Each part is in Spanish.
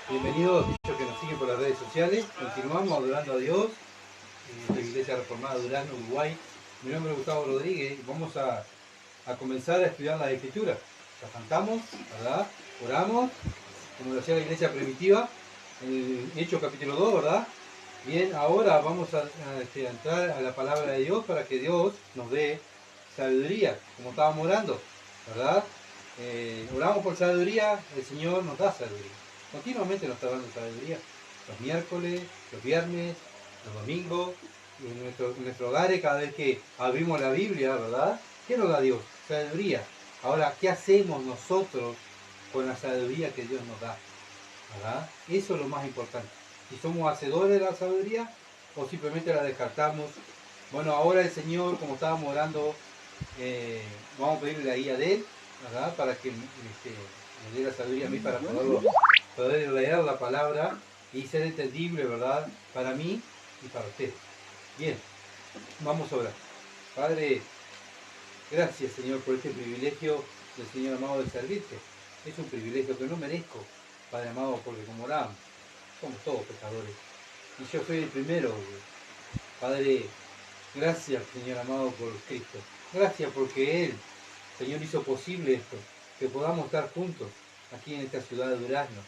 Bienvenidos aquellos que nos siguen por las redes sociales. Continuamos adorando a Dios en la Iglesia Reformada Durazno, Uruguay. Mi nombre es Gustavo Rodríguez y vamos a comenzar a estudiar las Escrituras. Ya cantamos, ¿verdad? Oramos, como lo hacía la Iglesia primitiva, en Hechos capítulo 2, ¿verdad? Bien, ahora vamos a entrar a la palabra de Dios para que Dios nos dé sabiduría, como estábamos orando, ¿verdad? Oramos por sabiduría, el Señor nos da sabiduría. Continuamente nos está dando sabiduría. Los miércoles, los viernes, los domingos, y en nuestro hogar, cada vez que abrimos la Biblia, ¿verdad? ¿Qué nos da Dios? Sabiduría. Ahora, ¿qué hacemos nosotros con la sabiduría que Dios nos da? ¿Verdad? Eso es lo más importante. Si somos hacedores de la sabiduría o simplemente la descartamos. Bueno, ahora el Señor, como estábamos orando, vamos a pedirle la guía de Él, ¿verdad? Para que me dé la sabiduría a mí para poder leer la palabra y ser entendible, ¿verdad? Para mí y para ustedes. Bien, vamos a orar. Padre, gracias, Señor, por este privilegio del Señor amado de servirte. Es un privilegio que no merezco, Padre amado, porque como oramos, somos todos pecadores. Y yo soy el primero, Padre, gracias, Señor amado, por Cristo. Gracias porque Él, Señor, hizo posible esto, que podamos estar juntos aquí en esta ciudad de Durazno.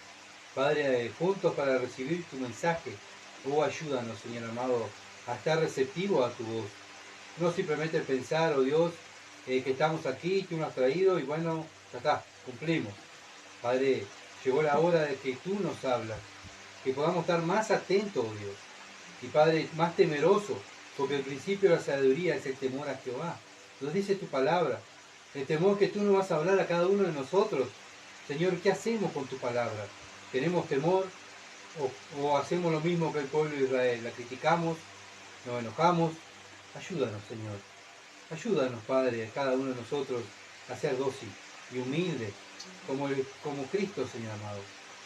Padre, juntos para recibir tu mensaje. Oh, ayúdanos, Señor amado, a estar receptivo a tu voz. No simplemente pensar, oh Dios, que estamos aquí, tú nos has traído y bueno, ya está, cumplimos. Padre, llegó la hora de que tú nos hablas, que podamos estar más atentos, oh Dios. Y Padre, más temerosos, porque el principio de la sabiduría es el temor a Jehová. Nos dice tu palabra, el temor que tú nos vas a hablar a cada uno de nosotros. Señor, ¿qué hacemos con tu palabra? ¿Tenemos temor o hacemos lo mismo que el pueblo de Israel? ¿La criticamos? ¿Nos enojamos? Ayúdanos, Señor. Ayúdanos, Padre, a cada uno de nosotros a ser dócil y humilde, como Cristo, Señor amado.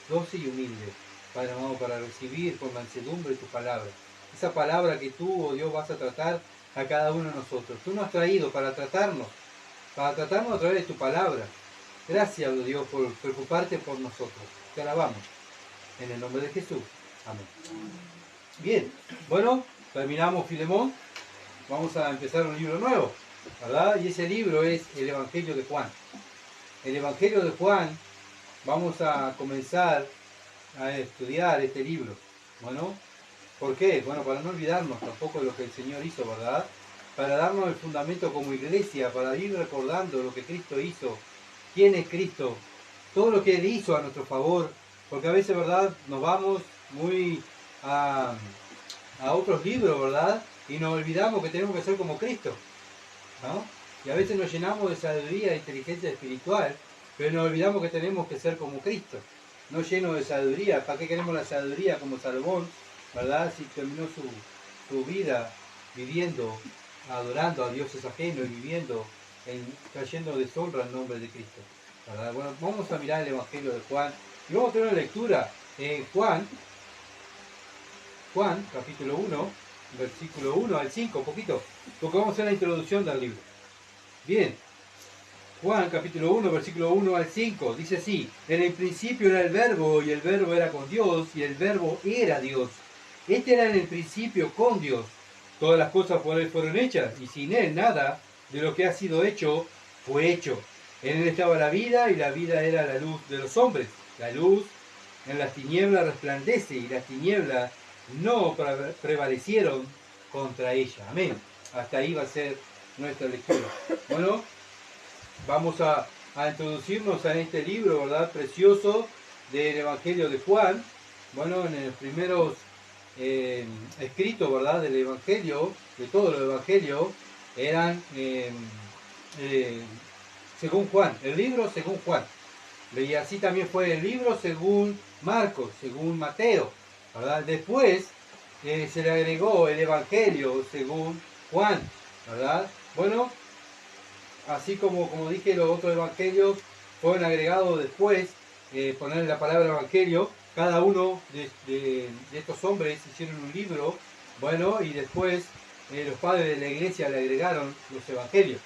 Dócil y humilde, Padre amado, para recibir con mansedumbre tu palabra. Esa palabra que tú, oh Dios, vas a tratar a cada uno de nosotros. Tú nos has traído para tratarnos a través de tu palabra. Gracias, oh Dios, por preocuparte por nosotros. Te alabamos. En el nombre de Jesús. Amén. Bien, bueno, terminamos Filemón. Vamos a empezar un libro nuevo, ¿verdad? Y ese libro es el Evangelio de Juan. El Evangelio de Juan, vamos a comenzar a estudiar este libro. Bueno, ¿por qué? Bueno, para no olvidarnos tampoco de lo que el Señor hizo, ¿verdad? Para darnos el fundamento como iglesia, para ir recordando lo que Cristo hizo, quién es Cristo, todo lo que Él hizo a nuestro favor, porque a veces, ¿verdad? Nos vamos muy a otros libros, ¿verdad? Y nos olvidamos que tenemos que ser como Cristo, ¿no? Y a veces nos llenamos de sabiduría e inteligencia espiritual, pero nos olvidamos que tenemos que ser como Cristo, no llenos de sabiduría. ¿Para qué queremos la sabiduría como Salomón, ¿verdad? Si terminó su vida viviendo, adorando a dioses ajenos y viviendo, trayendo deshonra al nombre de Cristo, ¿verdad? Bueno, vamos a mirar el Evangelio de Juan y vamos a tener una lectura en Juan, capítulo 1, versículo 1 al 5, poquito, porque vamos a hacer la introducción del libro. Bien, Juan, capítulo 1, versículo 1 al 5, dice así: en el principio era el verbo, y el verbo era con Dios, y el verbo era Dios. Este era en el principio con Dios. Todas las cosas por Él fueron hechas, y sin Él nada de lo que ha sido hecho fue hecho. En Él estaba la vida, y la vida era la luz de los hombres. La luz en las tinieblas resplandece, y las tinieblas no prevalecieron contra ella. Amén. Hasta ahí va a ser nuestra lectura. Bueno, vamos a introducirnos en este libro, ¿verdad? Precioso del Evangelio de Juan. Bueno, en los primeros escritos, ¿verdad? Del Evangelio, de todos los Evangelios, eran según Juan, el libro según Juan. Y así también fue el libro según Marcos, según Mateo, ¿verdad? Después se le agregó el Evangelio según Juan, ¿verdad? Bueno, así como dije, los otros evangelios fueron agregados después, poner la palabra evangelio. Cada uno de estos hombres hicieron un libro, bueno, y después los padres de la iglesia le agregaron los evangelios,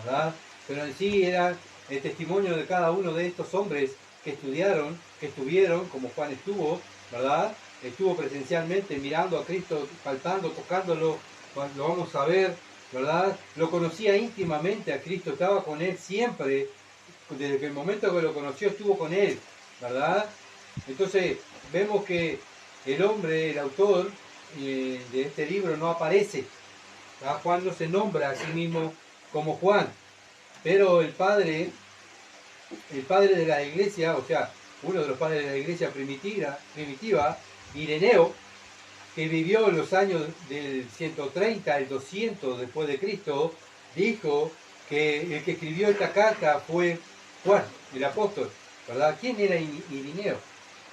¿verdad? Pero en sí era el testimonio de cada uno de estos hombres que estudiaron, que estuvieron, como Juan estuvo, ¿verdad? Estuvo presencialmente mirando a Cristo, palpando, tocándolo, lo vamos a ver, ¿verdad? Lo conocía íntimamente a Cristo, estaba con él siempre, desde el momento que lo conoció estuvo con él, ¿verdad? Entonces vemos que el hombre, el autor de este libro no aparece, ¿verdad? Juan no se nombra a sí mismo como Juan, pero el padre de la iglesia, o sea, uno de los padres de la iglesia primitiva, Ireneo, que vivió en los años del 130 al 200 después de Cristo, dijo que el que escribió esta carta fue Juan, el apóstol, ¿verdad? ¿Quién era Ireneo?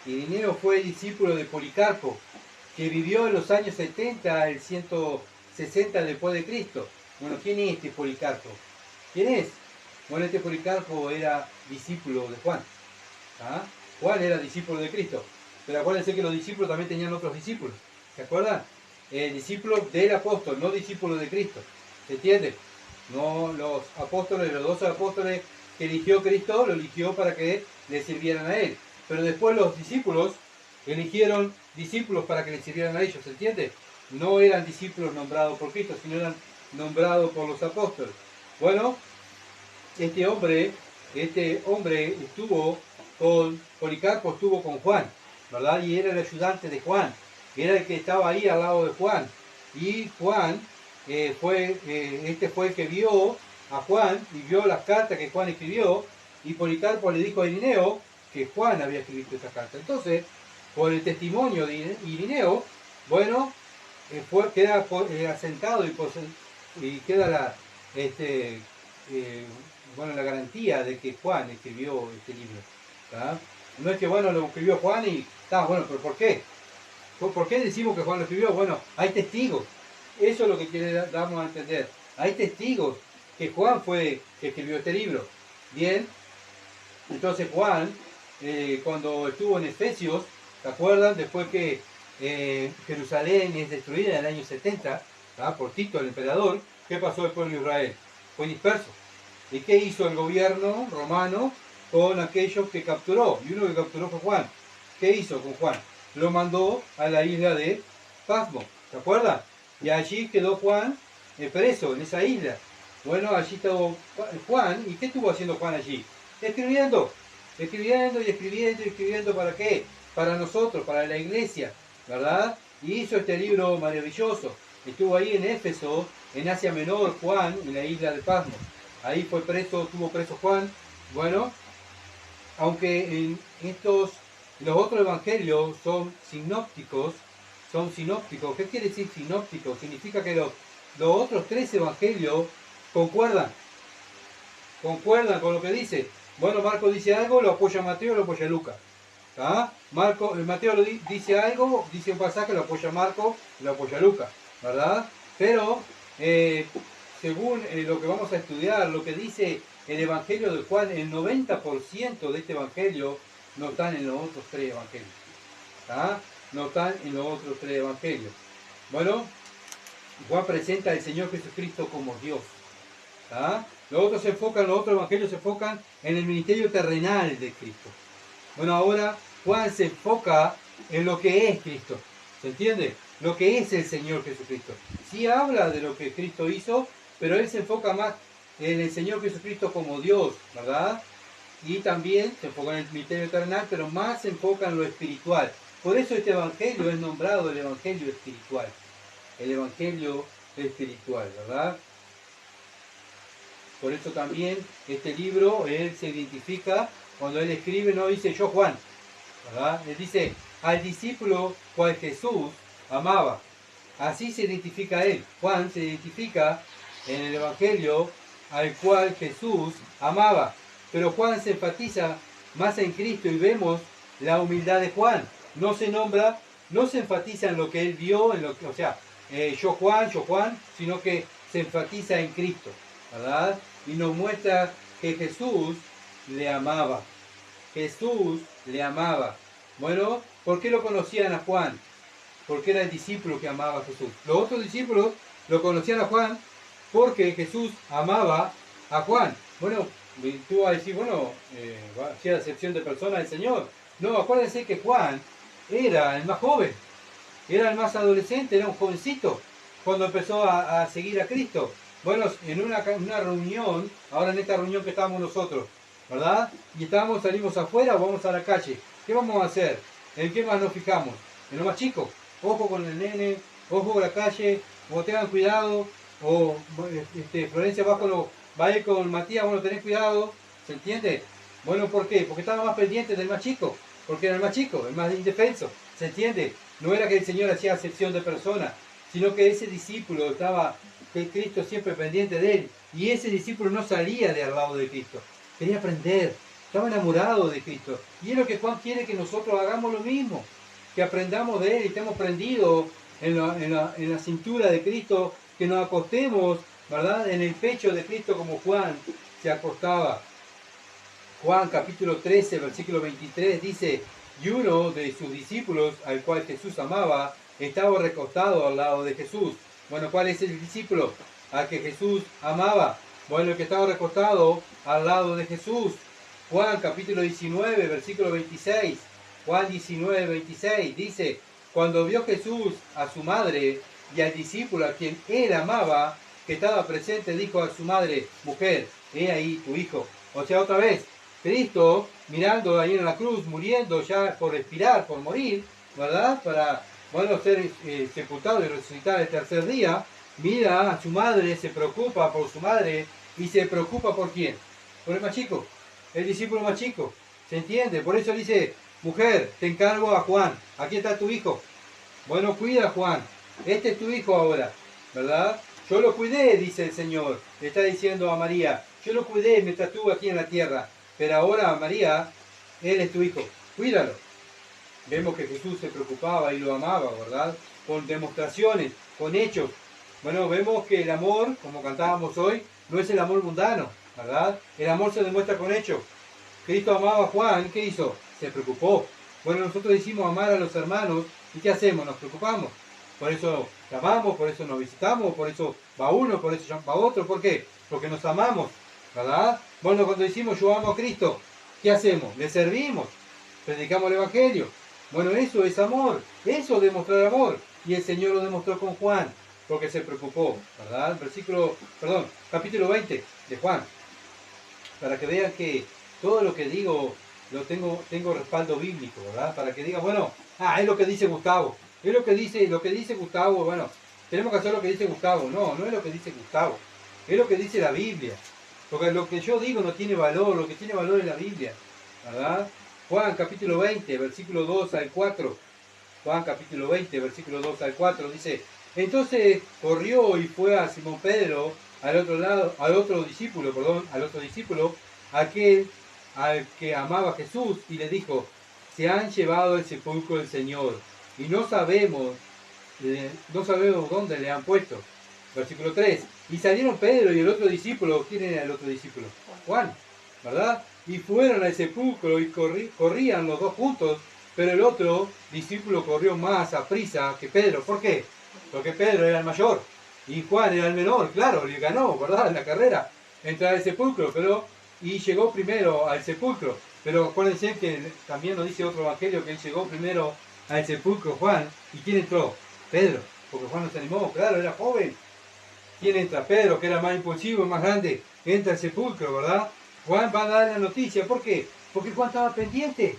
Ireneo fue discípulo de Policarpo, que vivió en los años 70 al 160 después de Cristo. Bueno, ¿quién es este Policarpo? ¿Quién es? Bueno, este Policarpo era discípulo de Juan. ¿Ah? Juan era discípulo de Cristo. Pero acuérdense que los discípulos también tenían otros discípulos. ¿Se acuerdan? Discípulos del apóstol, no discípulos de Cristo. ¿Se entiende? No los apóstoles, los 12 apóstoles que eligió Cristo, lo eligió para que le sirvieran a él. Pero después los discípulos eligieron discípulos para que le sirvieran a ellos. ¿Se entiende? No eran discípulos nombrados por Cristo, sino eran nombrados por los apóstoles. Bueno, este hombre estuvo con Policarpo, estuvo con Juan, ¿verdad? Y era el ayudante de Juan, era el que estaba ahí al lado de Juan. Y Juan fue el que vio a Juan y vio las cartas que Juan escribió, y Policarpo le dijo a Ireneo que Juan había escrito esta carta. Entonces, por el testimonio de Ireneo, bueno, queda asentado y queda la garantía de que Juan escribió este libro. ¿Tá? No es que, bueno, lo escribió Juan y está, bueno, pero ¿por qué? ¿Por qué decimos que Juan lo escribió? Bueno, hay testigos. Eso es lo que damos a entender. Hay testigos que Juan fue que escribió este libro. Bien, entonces Juan, cuando estuvo en Efesios, ¿se acuerdan? Después que Jerusalén es destruida en el año 70, ¿tá? Por Tito, el emperador, ¿qué pasó al pueblo de Israel? Fue disperso. ¿Y qué hizo el gobierno romano con aquellos que capturó? Y uno que capturó fue Juan. ¿Qué hizo con Juan? Lo mandó a la isla de Pasmo, ¿se acuerdan? Y allí quedó Juan preso en esa isla. Bueno, allí estaba Juan. ¿Y qué estuvo haciendo Juan allí? Escribiendo y escribiendo. ¿Para qué? Para nosotros, para la iglesia, ¿verdad? Y hizo este libro maravilloso. Estuvo ahí en Éfeso, en Asia Menor, Juan, en la isla de Pasmo. Ahí estuvo preso Juan. Bueno, aunque los otros evangelios son sinópticos. ¿Qué quiere decir sinóptico? Significa que los otros 3 evangelios concuerdan con lo que dice. Bueno, Marcos dice algo, lo apoya Mateo, lo apoya Lucas. ¿Ah? Mateo dice algo, dice un pasaje, lo apoya Marcos, lo apoya Lucas, ¿verdad? Pero según lo que vamos a estudiar, lo que dice el Evangelio de Juan, el 90% de este Evangelio no están en los otros 3 Evangelios. ¿Ah? No están en los otros 3 Evangelios. Bueno, Juan presenta al Señor Jesucristo como Dios. ¿Ah? Los otros Evangelios se enfocan en el ministerio terrenal de Cristo. Bueno, ahora Juan se enfoca en lo que es Cristo. ¿Se entiende? Lo que es el Señor Jesucristo. Sí habla de lo que Cristo hizo, pero él se enfoca más en el Señor Jesucristo como Dios, ¿verdad? Y también se enfoca en el ministerio terrenal, pero más se enfoca en lo espiritual. Por eso este evangelio es nombrado el evangelio espiritual. El evangelio espiritual, ¿verdad? Por eso también este libro, él se identifica, cuando él escribe, no dice yo Juan, ¿verdad? Él dice al discípulo cual Jesús amaba. Así se identifica él. Juan se identifica en el evangelio al cual Jesús amaba. Pero Juan se enfatiza más en Cristo y vemos la humildad de Juan. No se nombra, no se enfatiza en lo que él vio, yo Juan, sino que se enfatiza en Cristo, ¿verdad? Y nos muestra que Jesús le amaba. Jesús le amaba. Bueno, ¿por qué lo conocían a Juan? Porque era el discípulo que amaba a Jesús. Los otros discípulos lo conocían a Juan porque Jesús amaba a Juan. Bueno, Y tú vas a decir, bueno, hacía acepción de persona del Señor. No, acuérdense que Juan era el más joven, era el más adolescente, era un jovencito cuando empezó a seguir a Cristo. Bueno, en una reunión, ahora en esta reunión que estamos nosotros, ¿verdad? Y salimos afuera o vamos a la calle. ¿Qué vamos a hacer? ¿En qué más nos fijamos? En lo más chico. Ojo con el nene, ojo con la calle, o tengan cuidado, o Florencia va a ir con Matías, bueno, tenés cuidado, ¿se entiende? Bueno, ¿por qué? Porque estaba más pendiente del más chico, porque era el más chico, el más indefenso, ¿se entiende? No era que el Señor hacía acepción de personas, sino que ese discípulo estaba, que Cristo siempre pendiente de él, y ese discípulo no salía de al lado de Cristo, quería aprender, estaba enamorado de Cristo, y es lo que Juan quiere que nosotros hagamos lo mismo, que aprendamos de él y estemos prendidos en la cintura de Cristo, que nos acostemos, ¿verdad?, en el pecho de Cristo como Juan se acostaba. Juan capítulo 13, versículo 23 dice, y uno de sus discípulos, al cual Jesús amaba, estaba recostado al lado de Jesús. Bueno, ¿cuál es el discípulo al que Jesús amaba? Bueno, el que estaba recostado al lado de Jesús. Juan capítulo 19, versículo 26. Juan 19, 26 dice, cuando vio Jesús a su madre y al discípulo a quien él amaba, que estaba presente, dijo a su madre, mujer, he ahí tu hijo. O sea, otra vez, Cristo, mirando ahí en la cruz, muriendo ya por expirar, por morir, ¿verdad? Para, bueno, ser sepultado y resucitar el tercer día, mira a su madre, se preocupa por su madre y se preocupa por quién, por el más chico, el discípulo más chico, ¿se entiende? Por eso dice, mujer, te encargo a Juan, aquí está tu hijo. Bueno, cuida a Juan, este es tu hijo ahora, ¿verdad? Yo lo cuidé, dice el Señor, le está diciendo a María, yo lo cuidé mientras estuve aquí en la tierra, pero ahora María, él es tu hijo, cuídalo. Vemos que Jesús se preocupaba y lo amaba, ¿verdad? Con demostraciones, con hechos. Bueno, vemos que el amor, como cantábamos hoy, no es el amor mundano, ¿verdad? El amor se demuestra con hechos. Cristo amaba a Juan, ¿qué hizo? Se preocupó. Bueno, nosotros decimos amar a los hermanos, ¿y qué hacemos? Nos preocupamos. Por eso llamamos, por eso nos visitamos, por eso va uno, por eso va otro. ¿Por qué? Porque nos amamos, ¿verdad? Bueno, cuando decimos yo amo a Cristo, ¿qué hacemos? Le servimos, predicamos el Evangelio. Bueno, eso es amor, eso es demostrar amor. Y el Señor lo demostró con Juan, porque se preocupó, ¿verdad? Capítulo 20 de Juan, para que vean que todo lo que digo tengo respaldo bíblico, ¿verdad? Para que digan, bueno, es lo que dice Gustavo, es lo que dice Gustavo, bueno, tenemos que hacer lo que dice Gustavo. No, no es lo que dice Gustavo, es lo que dice la Biblia. Porque lo que yo digo no tiene valor, lo que tiene valor es la Biblia, ¿verdad? Juan capítulo 20, versículo 2 al 4. Juan capítulo 20, versículo 2 al 4 dice, entonces corrió y fue a Simón Pedro, al otro discípulo, aquel al que amaba a Jesús, y le dijo, se han llevado el sepulcro del Señor, y no sabemos dónde le han puesto. Versículo 3, y salieron Pedro y el otro discípulo. ¿Quién era el otro discípulo? Juan, ¿verdad? Y fueron al sepulcro y corrían los dos juntos, pero el otro discípulo corrió más a prisa que Pedro. ¿Por qué? Porque Pedro era el mayor y Juan era el menor, claro, le ganó, ¿verdad?, en la carrera, entrar al sepulcro, y llegó primero al sepulcro. Pero acuérdense que también nos dice otro evangelio que él llegó primero al sepulcro, Juan. ¿Y quién entró? Pedro, porque Juan no se animó, claro, era joven. ¿Quién entra? Pedro, que era más impulsivo, más grande, entra al sepulcro, ¿verdad? Juan va a dar la noticia. ¿Por qué? Porque Juan estaba pendiente.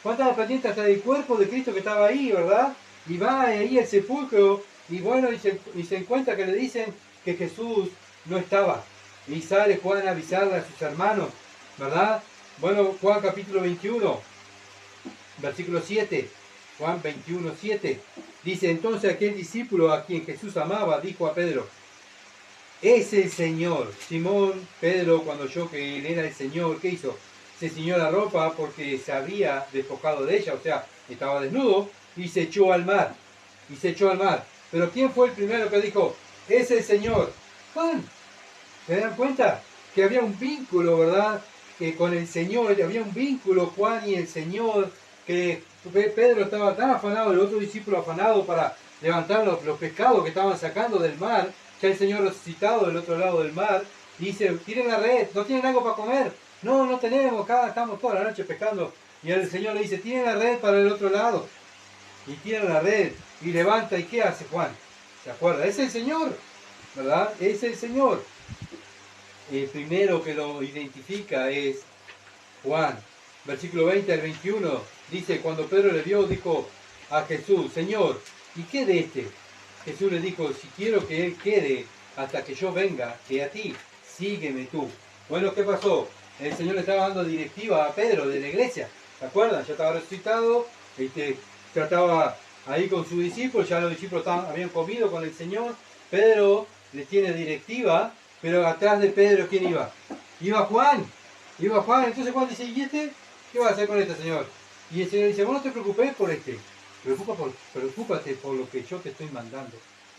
Juan estaba pendiente hasta del cuerpo de Cristo que estaba ahí, ¿verdad? Y va ahí al sepulcro y bueno, y se encuentra que le dicen que Jesús no estaba. Y sale Juan a avisarle a sus hermanos, ¿verdad? Bueno, Juan capítulo 21, versículo 7. Juan 21, 7. Dice, entonces aquel discípulo a quien Jesús amaba dijo a Pedro, es el Señor. Simón Pedro, cuando oyó que él era el Señor, ¿qué hizo? Se ciñó la ropa porque se había despojado de ella, o sea, estaba desnudo, y se echó al mar. Pero ¿quién fue el primero que dijo, es el Señor? Juan. ¿Se dan cuenta? Que había un vínculo, ¿verdad? Que con el Señor, había un vínculo, Juan y el Señor, que Pedro estaba tan afanado, el otro discípulo afanado para levantar los pescados que estaban sacando del mar, ya el Señor resucitado del otro lado del mar, Dice, tiren la red, ¿no tienen algo para comer? No, no tenemos, acá estamos toda la noche pescando. Y el Señor le dice, tiren la red para el otro lado. Y tiran la red y levanta. ¿Y qué hace Juan? ¿Se acuerda? Es el Señor, ¿verdad? Es el Señor. El primero que lo identifica es Juan. Versículo 20 al 21 dice, cuando Pedro le vio, dijo a Jesús, Señor, ¿y qué de este? Jesús le dijo, si quiero que él quede hasta que yo venga, que a ti, sígueme tú. Bueno, ¿qué pasó? El Señor le estaba dando directiva a Pedro de la iglesia. ¿Se acuerdan? Ya estaba resucitado, trataba ahí con sus discípulos, ya los discípulos habían comido con el Señor. Pedro le tiene directiva, pero atrás de Pedro, ¿quién iba? Iba Juan. Iba Juan. Entonces Juan dice, ¿y este? ¿Qué va a hacer con este Señor? Y el Señor dice, vos no te preocupes por este. Preocúpate por lo que yo te estoy mandando.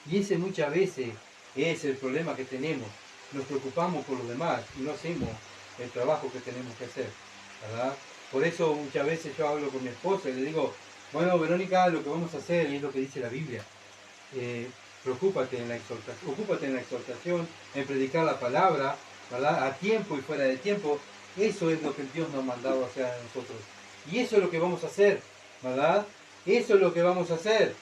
Y ese muchas veces es el problema que tenemos. Nos preocupamos por los demás y no hacemos el trabajo que tenemos que hacer, ¿verdad? Por eso muchas veces yo hablo con mi esposa y le digo, bueno, Verónica, lo que vamos a hacer es lo que dice la Biblia. Ocúpate en la exhortación, en predicar la palabra, ¿verdad? A tiempo y fuera de tiempo. Eso es lo que Dios nos ha mandado a hacer a nosotros. Y eso es lo que vamos a hacer, ¿verdad? Eso es lo que vamos a hacer.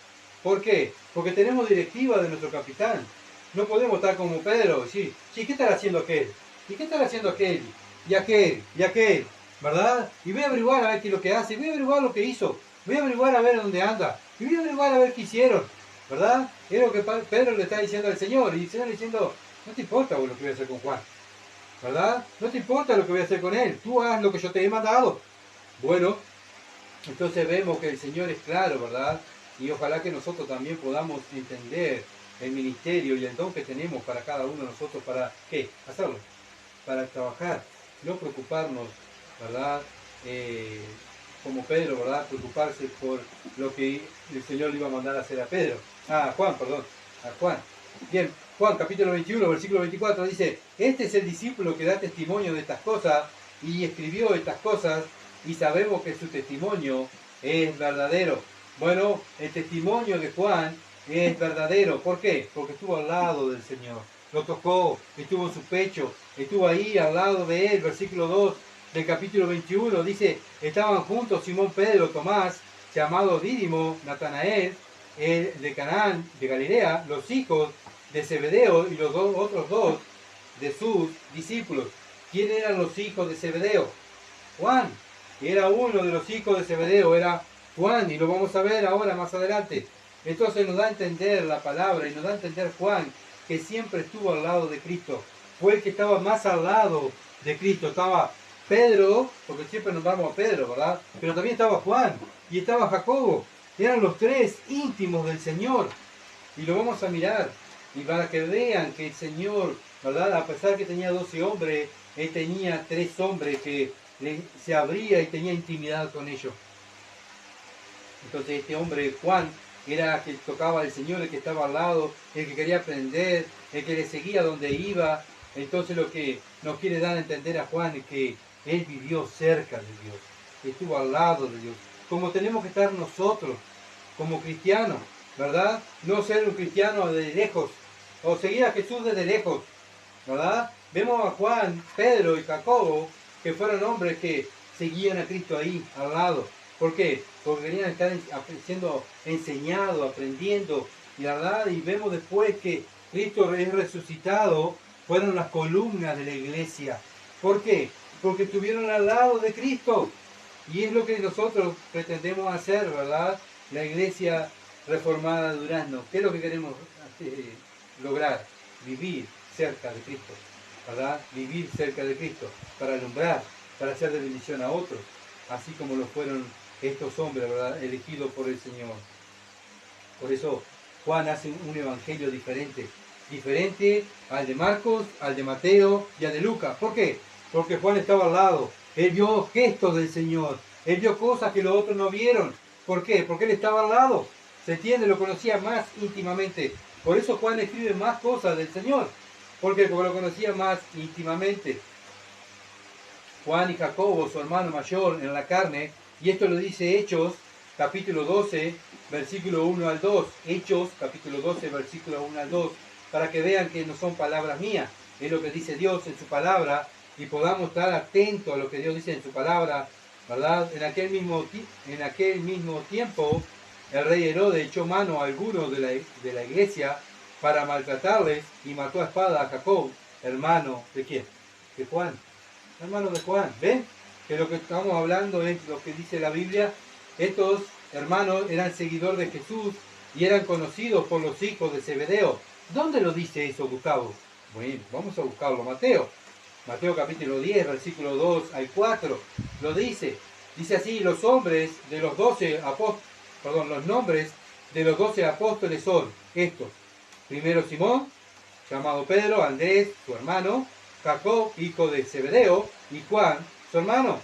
¿Por qué? Porque tenemos directiva de nuestro capitán. No podemos estar como Pedro y decir, sí, ¿qué estará haciendo aquel? ¿Y qué estará haciendo aquel? Y aquel, y aquel, ¿verdad? Y voy a averiguar a ver qué es lo que hace, voy a averiguar lo que hizo, voy a averiguar a ver dónde anda, y voy a averiguar a ver qué hicieron, ¿verdad? Es lo que Pedro le está diciendo al Señor, y el Señor le diciendo, no te importa lo que voy a hacer con Juan, ¿verdad? No te importa lo que voy a hacer con él, tú haz lo que yo te he mandado. Bueno, entonces vemos que el Señor es claro, ¿verdad? Y ojalá que nosotros también podamos entender el ministerio y el don que tenemos para cada uno de nosotros para, ¿qué? Hacerlo, para trabajar, no preocuparnos, ¿verdad? Como Pedro, ¿verdad? Preocuparse por lo que el Señor le iba a mandar a hacer a Pedro. A Juan. Bien, Juan capítulo 21, versículo 24 dice, este es el discípulo que da testimonio de estas cosas y escribió estas cosas y sabemos que su testimonio es verdadero. Bueno, el testimonio de Juan es verdadero. ¿Por qué? Porque estuvo al lado del Señor. Lo tocó, estuvo en su pecho, estuvo ahí al lado de él. Versículo 2 del capítulo 21 dice, estaban juntos Simón Pedro, Tomás, llamado Dídimo, Natanael, de Canaán, de Galilea, los hijos de Zebedeo y los otros dos de sus discípulos. ¿Quién eran los hijos de Zebedeo? Juan. Era uno de los hijos de Zebedeo, era Juan, y lo vamos a ver ahora más adelante. Entonces nos da a entender la palabra y nos da a entender Juan, que siempre estuvo al lado de Cristo. Fue el que estaba más al lado de Cristo. Estaba Pedro, porque siempre nombramos a Pedro, ¿verdad? Pero también estaba Juan y estaba Jacobo. Eran los tres íntimos del Señor. Y lo vamos a mirar. Y para que vean que el Señor, ¿verdad? A pesar que tenía 12 hombres, él tenía 3 hombres que se abría y tenía intimidad con ellos. Entonces este hombre, Juan, era el que tocaba al Señor, el que estaba al lado, el que quería aprender, el que le seguía donde iba. Entonces lo que nos quiere dar a entender a Juan es que él vivió cerca de Dios, estuvo al lado de Dios, como tenemos que estar nosotros, como cristianos, ¿verdad? No ser un cristiano de lejos, o seguir a Jesús desde lejos, ¿verdad? Vemos a Juan, Pedro y Jacobo, que fueron hombres que seguían a Cristo ahí, al lado. ¿Por qué? Porque querían estar siendo enseñados, aprendiendo, y verdad, y vemos después que Cristo es resucitado, fueron las columnas de la iglesia. ¿Por qué? Porque estuvieron al lado de Cristo. Y es lo que nosotros pretendemos hacer, ¿verdad? La iglesia reformada de Durazno. ¿Qué es lo que queremos lograr? Vivir cerca de Cristo, ¿verdad? Vivir cerca de Cristo, para alumbrar, para hacer de bendición a otros, así como lo fueron estos hombres, ¿verdad? Elegidos por el Señor. Por eso Juan hace un evangelio diferente al de Marcos, al de Mateo y al de Lucas. ¿Por qué? Porque Juan estaba al lado, él vio gestos del Señor, él vio cosas que los otros no vieron. ¿Por qué? Porque él estaba al lado, se entiende, lo conocía más íntimamente. Por eso Juan escribe más cosas del Señor, porque lo conocía más íntimamente. Juan y Jacobo, su hermano mayor en la carne, y esto lo dice Hechos, capítulo 12, versículo 1 al 2. Hechos, capítulo 12, versículo 1 al 2, para que vean que no son palabras mías. es lo que dice Dios en su palabra, y podamos estar atentos a lo que Dios dice en su palabra, ¿verdad? En aquel mismo tiempo, el rey Herodes echó mano a algunos de la iglesia para maltratarles y mató a espada a Jacob, hermano de quién? De Juan, hermano de Juan. ¿Ven? Que lo que estamos hablando es lo que dice la Biblia. Estos hermanos eran seguidores de Jesús y eran conocidos por los hijos de Zebedeo. ¿Dónde lo dice eso, Gustavo? Bueno, vamos a buscarlo. Mateo capítulo 10, versículo 2 al 4, lo dice. Dice así: los nombres de los 12 apóstoles son estos. Primero Simón, llamado Pedro; Andrés, su hermano; Jacob, hijo de Zebedeo; y Juan, su hermano.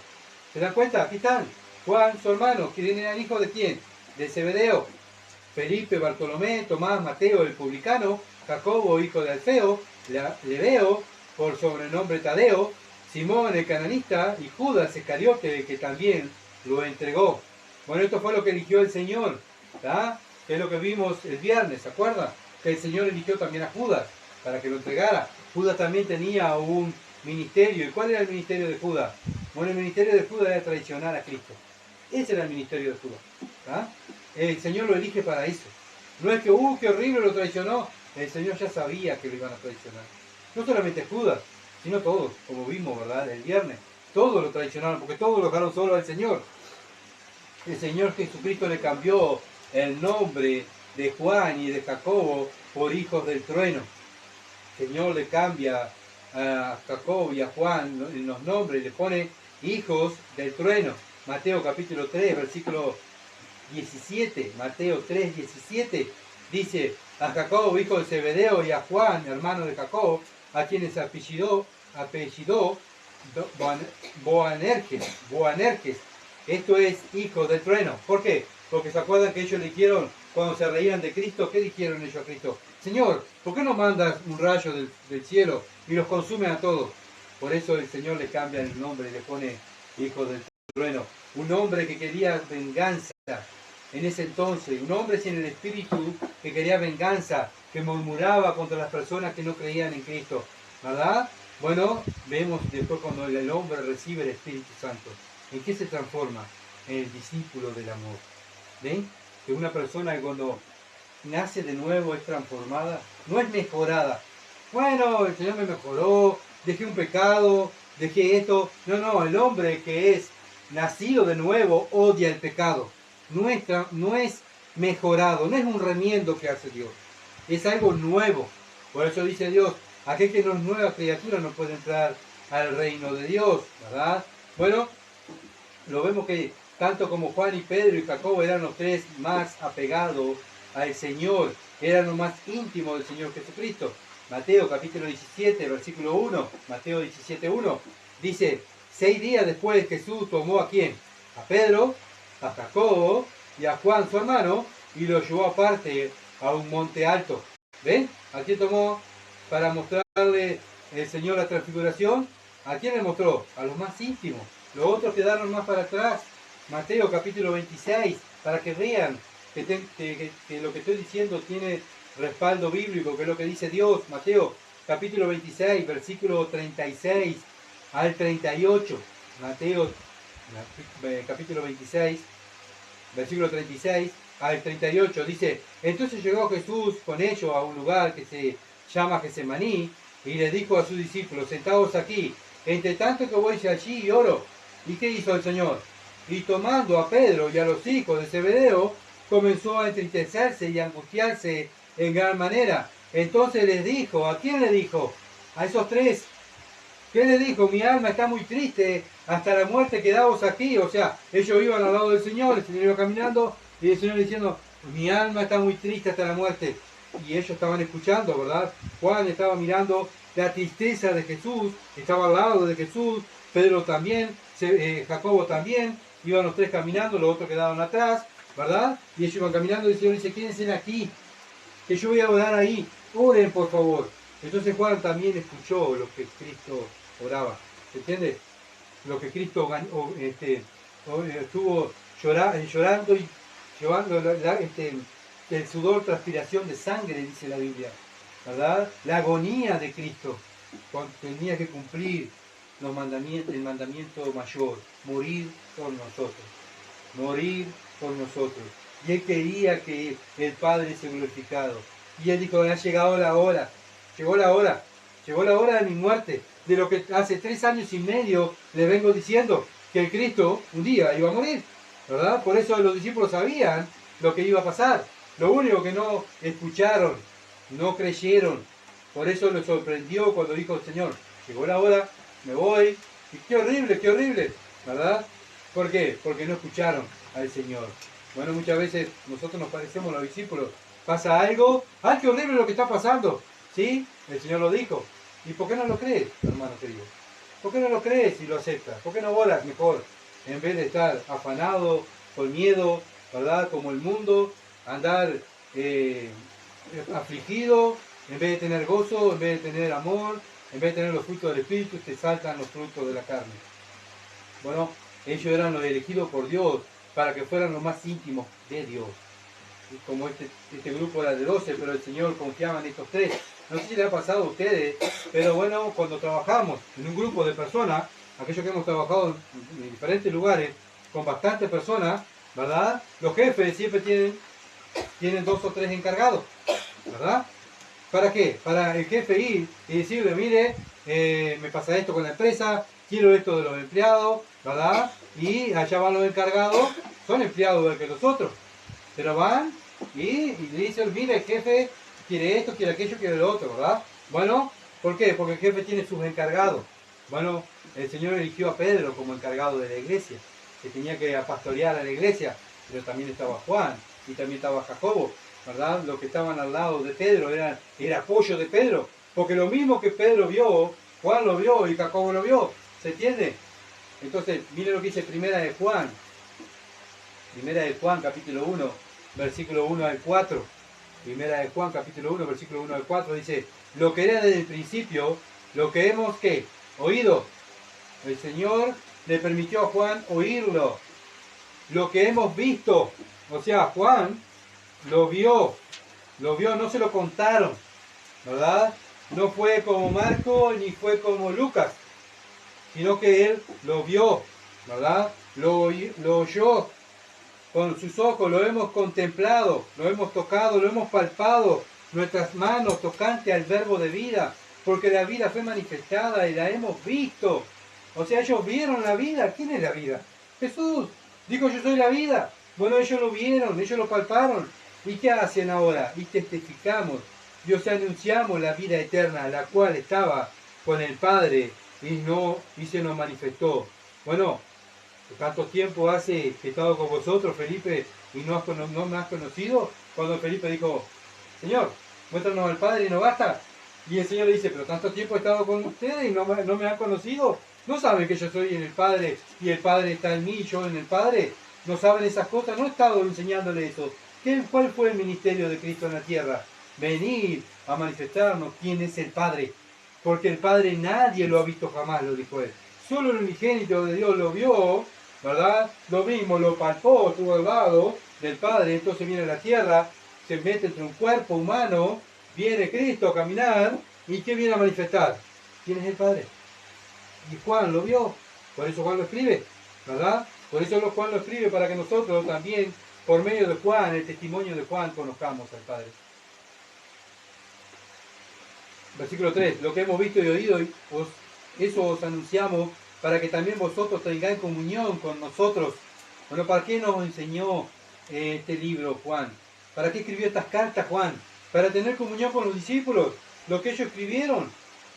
¿Se dan cuenta? Aquí están. Juan, su hermano. ¿Quién era hijo de quién? De Zebedeo. Felipe, Bartolomé, Tomás, Mateo el publicano; Jacobo, hijo de Alfeo; Lebeo, por sobrenombre Tadeo; Simón el cananista; y Judas Iscariote, que también lo entregó. Bueno, esto fue lo que eligió el Señor, ¿tá? Que es lo que vimos el viernes, ¿se acuerdan? Que el Señor eligió también a Judas para que lo entregara. Judas también tenía un ministerio. ¿Y cuál era el ministerio de Judas? Bueno, el ministerio de Judas era traicionar a Cristo. Ese era el ministerio de Judas, ¿tá? El Señor lo elige para eso. No es que, qué horrible, lo traicionó. El Señor ya sabía que lo iban a traicionar. No solamente Judas, sino todos, como vimos, ¿verdad? El viernes. Todos lo traicionaron, porque todos lo dejaron solo al Señor. El Señor Jesucristo le cambió el nombre de Juan y de Jacobo por hijos del trueno. El Señor le cambia a Jacob y a Juan en los nombres, le pone hijos del trueno. Mateo capítulo 3, versículo 17, Mateo 3, 17, dice: a Jacob, hijo de Zebedeo, y a Juan, hermano de Jacob, a quienes apellidó Boanerges. Esto es hijo del trueno. ¿Por qué? Porque se acuerdan que ellos dijeron, cuando se reían de Cristo, ¿qué dijeron ellos a Cristo? Señor, ¿por qué no mandas un rayo del cielo y los consume a todos? Por eso el Señor le cambia el nombre y le pone hijo del trueno. Un hombre que quería venganza en ese entonces, un hombre sin el espíritu que quería venganza, que murmuraba contra las personas que no creían en Cristo, ¿verdad? Bueno, vemos después cuando el hombre recibe el Espíritu Santo, ¿en qué se transforma? En el discípulo del amor. ¿Ven? Que una persona cuando nace de nuevo es transformada, no es mejorada. Bueno, el Señor me mejoró, dejé un pecado, dejé esto. No, el hombre que es nacido de nuevo odia el pecado. No es mejorado, no es un remiendo que hace Dios, es algo nuevo. Por eso dice Dios: aquel que no es nueva criatura no puede entrar al reino de Dios, ¿verdad? Bueno, lo vemos que tanto como Juan y Pedro y Jacobo eran los tres más apegados al Señor, eran los más íntimos del Señor Jesucristo. Mateo capítulo 17, versículo 1, Mateo 17, 1, dice: 6 días después Jesús tomó ¿a quién? A Pedro, a Jacobo y a Juan su hermano, y los llevó aparte a un monte alto. ¿Ven? Aquí tomó para mostrarle el Señor la transfiguración. ¿A quién le mostró? A los más íntimos. Los otros quedaron más para atrás. Mateo capítulo 26, para que vean que lo que estoy diciendo tiene respaldo bíblico, que es lo que dice Dios. Mateo capítulo 26, versículo 36 al 38. Mateo capítulo 26, versículo 36 al 38, dice: entonces llegó Jesús con ellos a un lugar que se llama Getsemaní, y le dijo a sus discípulos: sentaos aquí, entre tanto que voy allí y oro. ¿Y qué hizo el Señor? Y tomando a Pedro y a los hijos de Zebedeo, comenzó a entristecerse y a angustiarse en gran manera. Entonces les dijo: ¿a quién le dijo? A esos tres. ¿Qué le dijo? Mi alma está muy triste, hasta la muerte, quedaos aquí. O sea, ellos iban al lado del Señor, el Señor iba caminando, y el Señor diciendo: mi alma está muy triste hasta la muerte. Y ellos estaban escuchando, ¿verdad? Juan estaba mirando la tristeza de Jesús, estaba al lado de Jesús, Pedro también, Jacobo también, iban los tres caminando, los otros quedaban atrás, ¿verdad? Y ellos iban caminando y el Señor dice: quédense aquí, que yo voy a orar ahí, oren por favor. Entonces Juan también escuchó lo que Cristo oraba, ¿entiendes? Lo que Cristo estuvo llorando y llevando el sudor, transpiración de sangre, dice la Biblia, ¿verdad? La agonía de Cristo. tenía que cumplir el mandamiento mayor, morir por nosotros, morir por nosotros. Y él quería que el Padre sea glorificado. Y él dijo, ha llegado la hora, llegó la hora, llegó la hora de mi muerte, de lo que hace 3 años y medio le vengo diciendo, que el Cristo un día iba a morir, ¿verdad? Por eso los discípulos sabían lo que iba a pasar. Lo único que no escucharon, no creyeron. Por eso les sorprendió cuando dijo, Señor, llegó la hora, me voy. Y qué horrible, ¿verdad? ¿Por qué? Porque no escucharon al Señor. Bueno, muchas veces nosotros nos parecemos a los discípulos. Pasa algo, ¡ay, qué horrible lo que está pasando! ¿Sí? El Señor lo dijo. ¿Y por qué no lo crees, hermano querido? ¿Por qué no lo crees y lo aceptas? ¿Por qué no oras mejor? En vez de estar afanado, con miedo, ¿verdad? Como el mundo, andar afligido, en vez de tener gozo, en vez de tener amor, en vez de tener los frutos del Espíritu, te saltan los frutos de la carne. Bueno, ellos eran los elegidos por Dios para que fueran los más íntimos de Dios. Y como este grupo era de 12, pero el Señor confiaba en estos 3. No sé si le ha pasado a ustedes, pero bueno, cuando trabajamos en un grupo de personas, aquellos que hemos trabajado en diferentes lugares, con bastantes personas, ¿verdad? Los jefes siempre tienen 2 o 3 encargados, ¿verdad? ¿Para qué? Para el jefe ir y decirle, mire, me pasa esto con la empresa, quiero esto de los empleados, ¿verdad? Y allá van los encargados, son empleados de que nosotros, pero van y le dicen, mire, el jefe quiere esto, quiere aquello, quiere lo otro, ¿verdad? Bueno, ¿por qué? Porque el jefe tiene sus encargados. Bueno, el Señor eligió a Pedro como encargado de la iglesia, que tenía que pastorear a la iglesia, pero también estaba Juan y también estaba Jacobo, ¿verdad? Los que estaban al lado de Pedro era apoyo de Pedro, porque lo mismo que Pedro vio, Juan lo vio y Jacobo lo vio, ¿se entiende? Entonces, mire lo que dice Primera de Juan capítulo 1, versículo 1 al 4. Primera de Juan capítulo 1, versículo 1 al 4 dice, lo que era desde el principio, lo que hemos ¿qué? Oído. El Señor le permitió a Juan oírlo. Lo que hemos visto, o sea, Juan lo vio, no se lo contaron, ¿verdad? No fue como Marco ni fue como Lucas, sino que él lo vio, ¿verdad? Lo oyó con sus ojos, lo hemos contemplado, lo hemos tocado, lo hemos palpado, nuestras manos tocante al verbo de vida, porque la vida fue manifestada y la hemos visto. O sea, ellos vieron la vida. ¿Quién es la vida? Jesús. Dijo, yo soy la vida. Bueno, ellos lo vieron, ellos lo palparon. ¿Y qué hacen ahora? Y testificamos. Y os anunciamos la vida eterna, la cual estaba con el Padre y se nos manifestó. Bueno, tanto tiempo hace que he estado con vosotros, Felipe, y no me has conocido. Cuando Felipe dijo, Señor, muéstranos al Padre y no basta. Y el Señor le dice, pero tanto tiempo he estado con ustedes y no me han conocido. ¿No saben que yo soy en el Padre y el Padre está en mí y yo en el Padre? ¿No saben esas cosas? No he estado enseñándole eso. ¿Cuál fue el ministerio de Cristo en la tierra? Venir a manifestarnos quién es el Padre. Porque el Padre nadie lo ha visto jamás, lo dijo él. Solo el unigénito de Dios lo vio, ¿verdad? Lo mismo, lo palpó, estuvo al lado del Padre. Entonces viene a la tierra, se mete entre un cuerpo humano, viene Cristo a caminar, ¿y qué viene a manifestar? ¿Quién es el Padre? Y Juan lo vio, por eso Juan lo escribe, ¿verdad? Por eso Juan lo escribe para que nosotros también, por medio de Juan, el testimonio de Juan, conozcamos al Padre. Versículo 3, lo que hemos visto y oído, eso os anunciamos, para que también vosotros tengáis comunión con nosotros. Bueno, ¿para qué nos enseñó este libro Juan? ¿Para qué escribió estas cartas Juan? Para tener comunión con los discípulos, lo que ellos escribieron.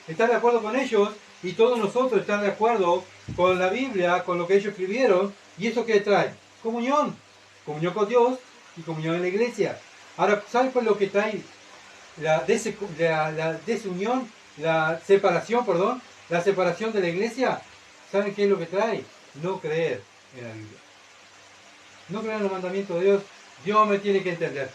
Estar de acuerdo con ellos y todos nosotros estar de acuerdo con la Biblia, con lo que ellos escribieron. ¿Y eso qué trae? Comunión. Comunión con Dios y comunión en la iglesia. Ahora, ¿saben cuál es lo que trae? La desunión, la separación de la iglesia. ¿Saben qué es lo que trae? No creer en la Biblia. No creer en los mandamientos de Dios. Dios me tiene que entender.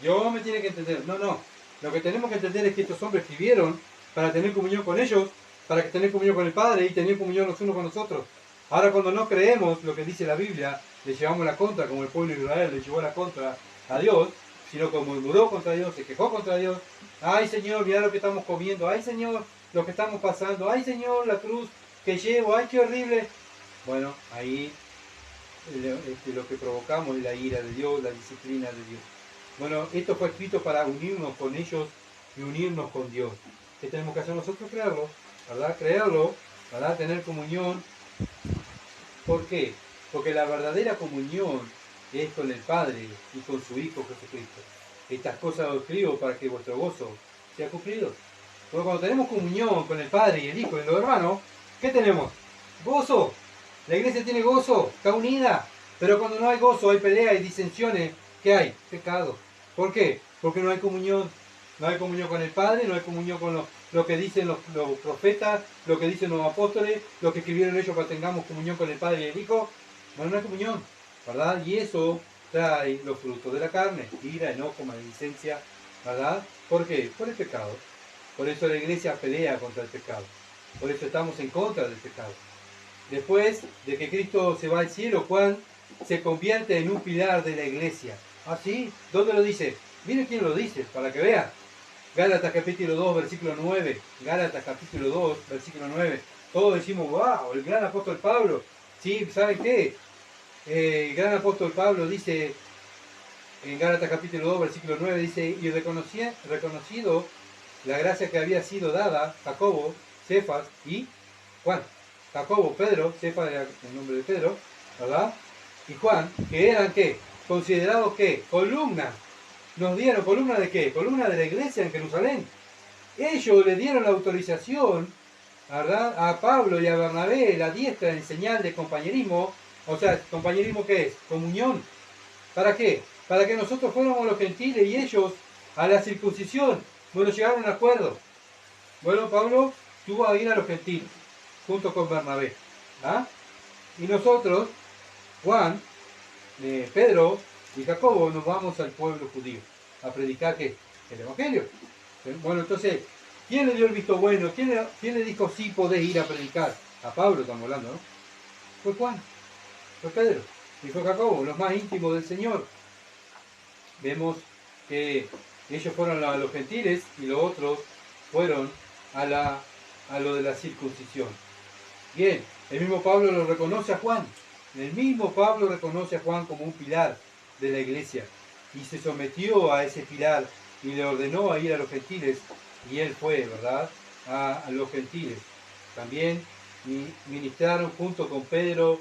Dios me tiene que entender. No. Lo que tenemos que entender es que estos hombres escribieron para tener comunión con ellos, para tener comunión con el Padre y tener comunión los unos con nosotros. Ahora cuando no creemos lo que dice la Biblia, le llevamos la contra, como el pueblo de Israel le llevó la contra a Dios, sino como murmuró contra Dios, se quejó contra Dios. Ay Señor, mira lo que estamos comiendo. Ay Señor, lo que estamos pasando. Ay Señor, la cruz que llevo, ay qué horrible. Bueno, ahí lo que provocamos es la ira de Dios, la disciplina de Dios. Bueno, esto fue escrito para unirnos con ellos y unirnos con Dios. ¿Qué tenemos que hacer nosotros? Creerlo, ¿verdad? Creerlo, ¿verdad? Tener comunión. ¿Por qué? Porque la verdadera comunión es con el Padre y con su Hijo Jesucristo. Estas cosas os escribo para que vuestro gozo sea cumplido. Porque cuando tenemos comunión con el Padre y el Hijo y los hermanos, ¿qué tenemos? Gozo. La iglesia tiene gozo, está unida. Pero cuando no hay gozo, hay pelea, hay disensiones. ¿Qué hay? Pecado. ¿Por qué? Porque no hay comunión. No hay comunión con el Padre, no hay comunión con lo que dicen los profetas, lo que dicen los apóstoles, lo que escribieron ellos para que tengamos comunión con el Padre y el Hijo. Bueno, no hay comunión, ¿verdad? Y eso trae los frutos de la carne, ira, enojo, maledicencia, ¿verdad? ¿Por qué? Por el pecado. Por eso la iglesia pelea contra el pecado. Por eso estamos en contra del pecado. Después de que Cristo se va al cielo, Juan se convierte en un pilar de la iglesia. ¿Ah, sí? ¿Dónde lo dice? Miren quién lo dice, para que vean. Gálatas capítulo 2, versículo 9. Gálatas capítulo 2, versículo 9. Todos decimos, wow, el gran apóstol Pablo. Sí, ¿saben qué? El gran apóstol Pablo dice, en Gálatas capítulo 2, versículo 9, dice, y reconocido la gracia que había sido dada, Jacobo, Cefas y Juan. Jacobo, Pedro, Cefas era el nombre de Pedro, ¿verdad? Y Juan, que eran, ¿qué? Considerados, ¿qué? Columnas. Nos dieron, ¿columna de qué? Columna de la iglesia en Jerusalén. Ellos le dieron la autorización, ¿verdad?, a Pablo y a Bernabé, la diestra en señal de compañerismo. O sea, ¿compañerismo qué es? Comunión. ¿Para qué? Para que nosotros fuéramos los gentiles y ellos a la circuncisión. Bueno, llegaron a un acuerdo. Bueno, Pablo tuvo a ir a los gentiles, junto con Bernabé. ¿Ah? Y nosotros, Juan, Pedro y Jacobo, nos vamos al pueblo judío a predicar ¿qué? El Evangelio. Bueno, entonces, ¿quién le dio el visto bueno? ¿Quién le dijo sí podés ir a predicar? A Pablo estamos hablando, ¿no? Fue Juan, fue Pedro y fue Jacobo, los más íntimos del Señor. Vemos que ellos fueron a los gentiles y los otros fueron a lo de la circuncisión. Bien, el mismo Pablo lo reconoce a Juan. El mismo Pablo reconoce a Juan como un pilar de la iglesia y se sometió a ese pilar y le ordenó a ir a los gentiles y él fue, ¿verdad?, a los gentiles. También ministraron junto con Pedro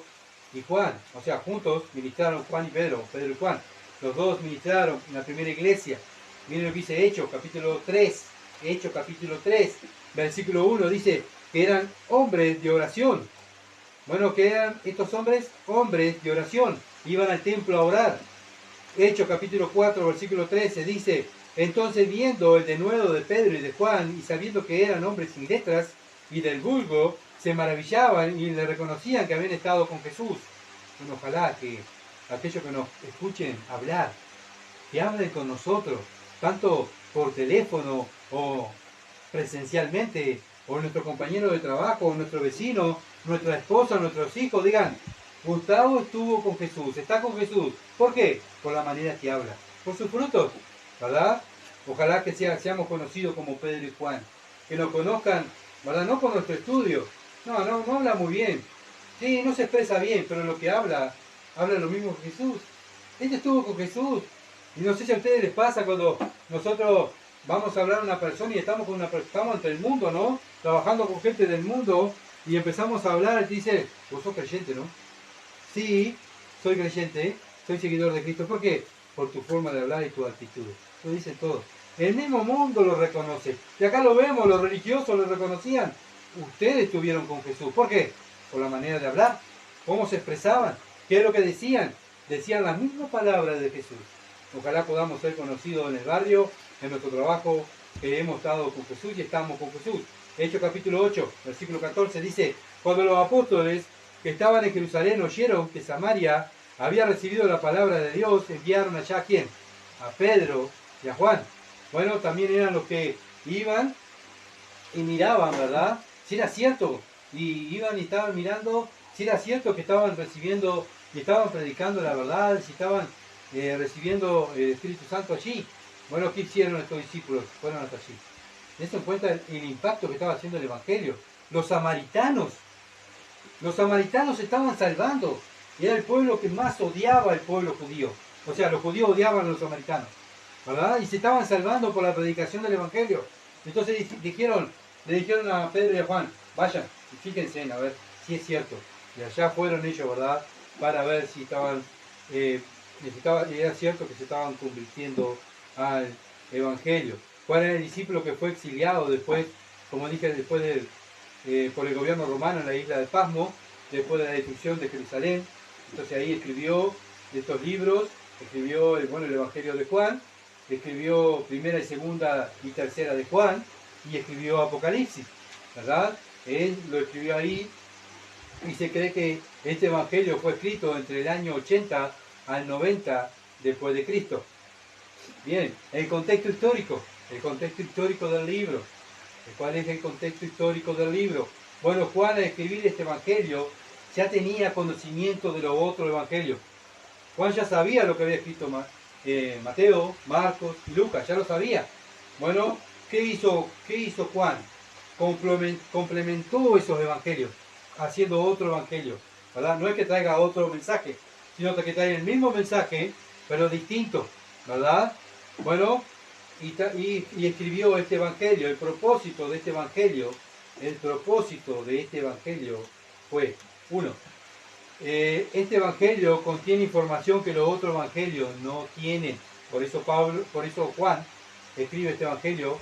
y Juan, o sea, juntos ministraron Juan y Pedro, Pedro y Juan. Los dos ministraron en la primera iglesia. Miren lo que dice Hechos, capítulo 3. Hechos, capítulo 3, versículo 1, dice que eran hombres de oración. Bueno, que eran estos hombres, hombres de oración. Iban al templo a orar. Hechos, capítulo 4, versículo 13, dice, entonces viendo el denuedo de Pedro y de Juan, y sabiendo que eran hombres sin letras y del vulgo, se maravillaban y le reconocían que habían estado con Jesús. Bueno, ojalá que aquellos que nos escuchen hablar, que hablen con nosotros, tanto por teléfono o presencialmente, o nuestro compañero de trabajo, o nuestro vecino, nuestra esposa, nuestros hijos, digan, Gustavo estuvo con Jesús, está con Jesús. ¿Por qué? Por la manera que habla, por sus frutos, ¿verdad? Ojalá que seamos conocidos como Pedro y Juan, que nos conozcan, ¿verdad? No por nuestro estudio, no habla muy bien, sí, no se expresa bien, pero lo que habla lo mismo que Jesús. Este estuvo con Jesús. Y no sé si a ustedes les pasa cuando nosotros vamos a hablar a una persona y estamos entre el mundo, ¿no? Trabajando con gente del mundo y empezamos a hablar y dice, vos sos creyente, ¿no? Sí, soy creyente, soy seguidor de Cristo. ¿Por qué? Por tu forma de hablar y tu actitud. Lo dicen todos. El mismo mundo lo reconoce. Y acá lo vemos, los religiosos lo reconocían. Ustedes estuvieron con Jesús. ¿Por qué? Por la manera de hablar. ¿Cómo se expresaban? ¿Qué es lo que decían? Decían las mismas palabras de Jesús. Ojalá podamos ser conocidos en el barrio, en nuestro trabajo, que hemos estado con Jesús y estamos con Jesús. Hechos capítulo 8, versículo 14 dice, cuando los apóstoles que estaban en Jerusalén oyeron que Samaria había recibido la palabra de Dios, enviaron allá ¿a quién? A Pedro y a Juan. Bueno, también eran los que iban y miraban, ¿verdad? Si era cierto, y iban y estaban mirando, si era cierto que estaban recibiendo y estaban predicando la verdad, si estaban recibiendo el Espíritu Santo allí. Bueno, ¿qué hicieron estos discípulos? Fueron hasta allí. Dense en cuenta el impacto que estaba haciendo el Evangelio. Los samaritanos se estaban salvando. Y era el pueblo que más odiaba al pueblo judío. O sea, los judíos odiaban a los samaritanos, ¿verdad? Y se estaban salvando por la predicación del Evangelio. Entonces le dijeron a Pedro y a Juan, vayan y fíjense a ver si es cierto. Y allá fueron ellos, ¿verdad? Para ver si era cierto que se estaban convirtiendo al Evangelio. Juan era el discípulo que fue exiliado después, como dije, por el gobierno romano en la isla de Pasmo, después de la destrucción de Jerusalén. Entonces ahí escribió estos libros, escribió el Evangelio de Juan, escribió primera y segunda y tercera de Juan, y escribió Apocalipsis, ¿verdad? Él lo escribió ahí, y se cree que este Evangelio fue escrito entre el año 80 al 90 después de Cristo. Bien, el contexto histórico del libro. ¿Cuál es el contexto histórico del libro? Bueno, Juan al escribir este Evangelio ya tenía conocimiento de los otros Evangelios. Juan ya sabía lo que había escrito Mateo, Marcos y Lucas, ya lo sabía. Bueno, ¿qué hizo Juan? Complementó esos Evangelios, haciendo otro Evangelio, ¿verdad? No es que traiga otro mensaje, sino que traiga el mismo mensaje, pero distinto, ¿verdad? Bueno, y escribió este Evangelio. El propósito de este Evangelio fue, uno, este Evangelio contiene información que los otros Evangelios no tienen. Por eso Juan escribe este Evangelio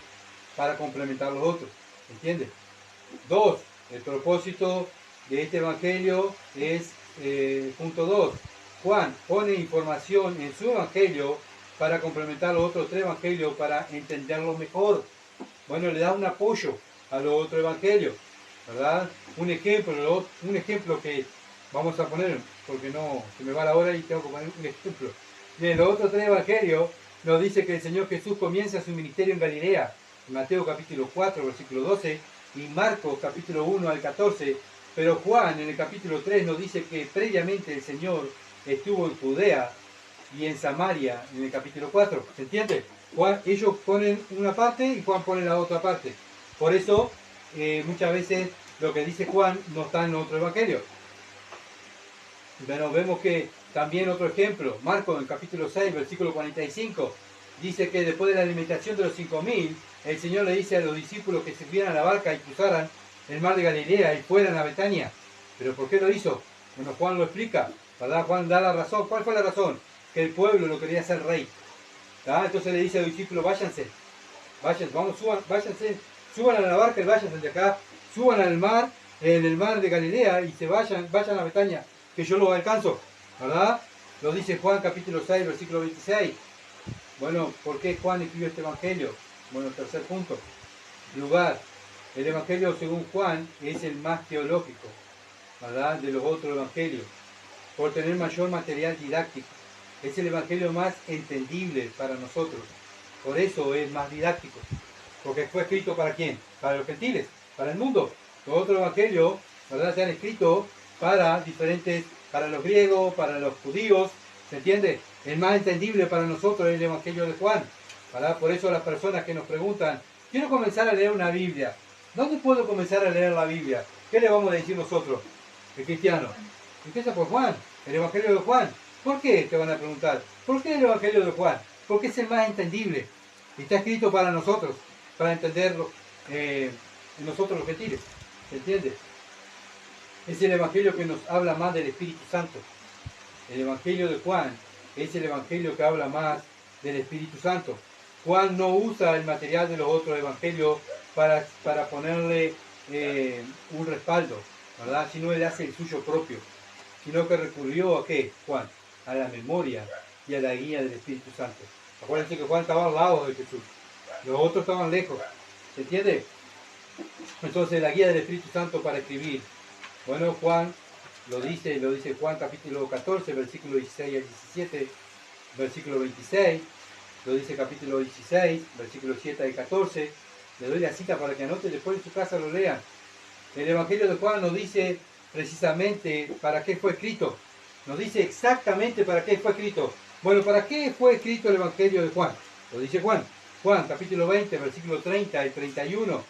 para complementar los otros. ¿Entiendes? Dos, el propósito de este Evangelio es, punto 2, Juan pone información en su Evangelio para complementar los otros 3 Evangelios para entenderlo mejor. Bueno, le da un apoyo a los otros Evangelios, ¿verdad? Un ejemplo que vamos a poner, porque no se me va la hora y tengo que poner un ejemplo. Bien, los otros 3 Evangelios nos dice que el Señor Jesús comienza su ministerio en Galilea, en Mateo capítulo 4, versículo 12, y Marcos capítulo 1 al 14, pero Juan en el capítulo 3 nos dice que previamente el Señor estuvo en Judea y en Samaria en el capítulo 4. ¿Se entiende? Ellos ponen una parte y Juan pone la otra parte. Por eso muchas veces lo que dice Juan no está en otro evangelio. Pero vemos que también otro ejemplo, Marcos en el capítulo 6, versículo 45, dice que después de la alimentación de los 5.000, el Señor le dice a los discípulos que se subieran a la barca y cruzaran el mar de Galilea y fueran a Betania. ¿Pero por qué lo hizo? Bueno, Juan lo explica, ¿verdad? Juan da la razón. ¿Cuál fue la razón? Que el pueblo lo quería hacer rey. ¿Verdad? Entonces le dice a los discípulos, váyanse, suban a la barca y váyanse de acá, suban al mar, en el mar de Galilea y vayan a Betania, que yo los alcanzo, ¿verdad? Lo dice Juan capítulo 6, versículo 26. Bueno, ¿por qué Juan escribió este evangelio? Bueno, tercer punto. Lugar. El evangelio según Juan es el más teológico, ¿verdad?, de los otros evangelios, por tener mayor material didáctico. Es el evangelio más entendible para nosotros. Por eso es más didáctico. Porque fue escrito ¿para quién? Para los gentiles, para el mundo. Los otros evangelios, ¿verdad?, se han escrito para los griegos, para los judíos. ¿Se entiende? El más entendible para nosotros es el evangelio de Juan, ¿verdad? Por eso las personas que nos preguntan, quiero comenzar a leer una Biblia. ¿Dónde puedo comenzar a leer la Biblia? ¿Qué le vamos a decir nosotros, el cristiano? Empieza por Juan, el evangelio de Juan. ¿Por qué? Te van a preguntar. ¿Por qué el evangelio de Juan? Porque es el más entendible. Y está escrito para nosotros, para entenderlo nosotros los gentiles. ¿Se entiende? Es el evangelio que nos habla más del Espíritu Santo. El evangelio de Juan es el evangelio que habla más del Espíritu Santo. Juan no usa el material de los otros evangelios para ponerle un respaldo, ¿verdad? Sino él hace el suyo propio. Sino que recurrió ¿a qué, Juan? A la memoria y a la guía del Espíritu Santo. Acuérdense que Juan estaba al lado de Jesús. Los otros estaban lejos. ¿Se entiende? Entonces la guía del Espíritu Santo para escribir. Bueno, Juan lo dice Juan capítulo 14, versículo 16 al 17, versículo 26, lo dice capítulo 16, versículo 7 al 14. Le doy la cita para que anoten, después en su casa lo lean. El evangelio de Juan nos dice precisamente para qué fue escrito. Nos dice exactamente para qué fue escrito. Bueno, ¿para qué fue escrito el evangelio de Juan? Lo dice Juan. Juan capítulo 20, versículo 30 y 31,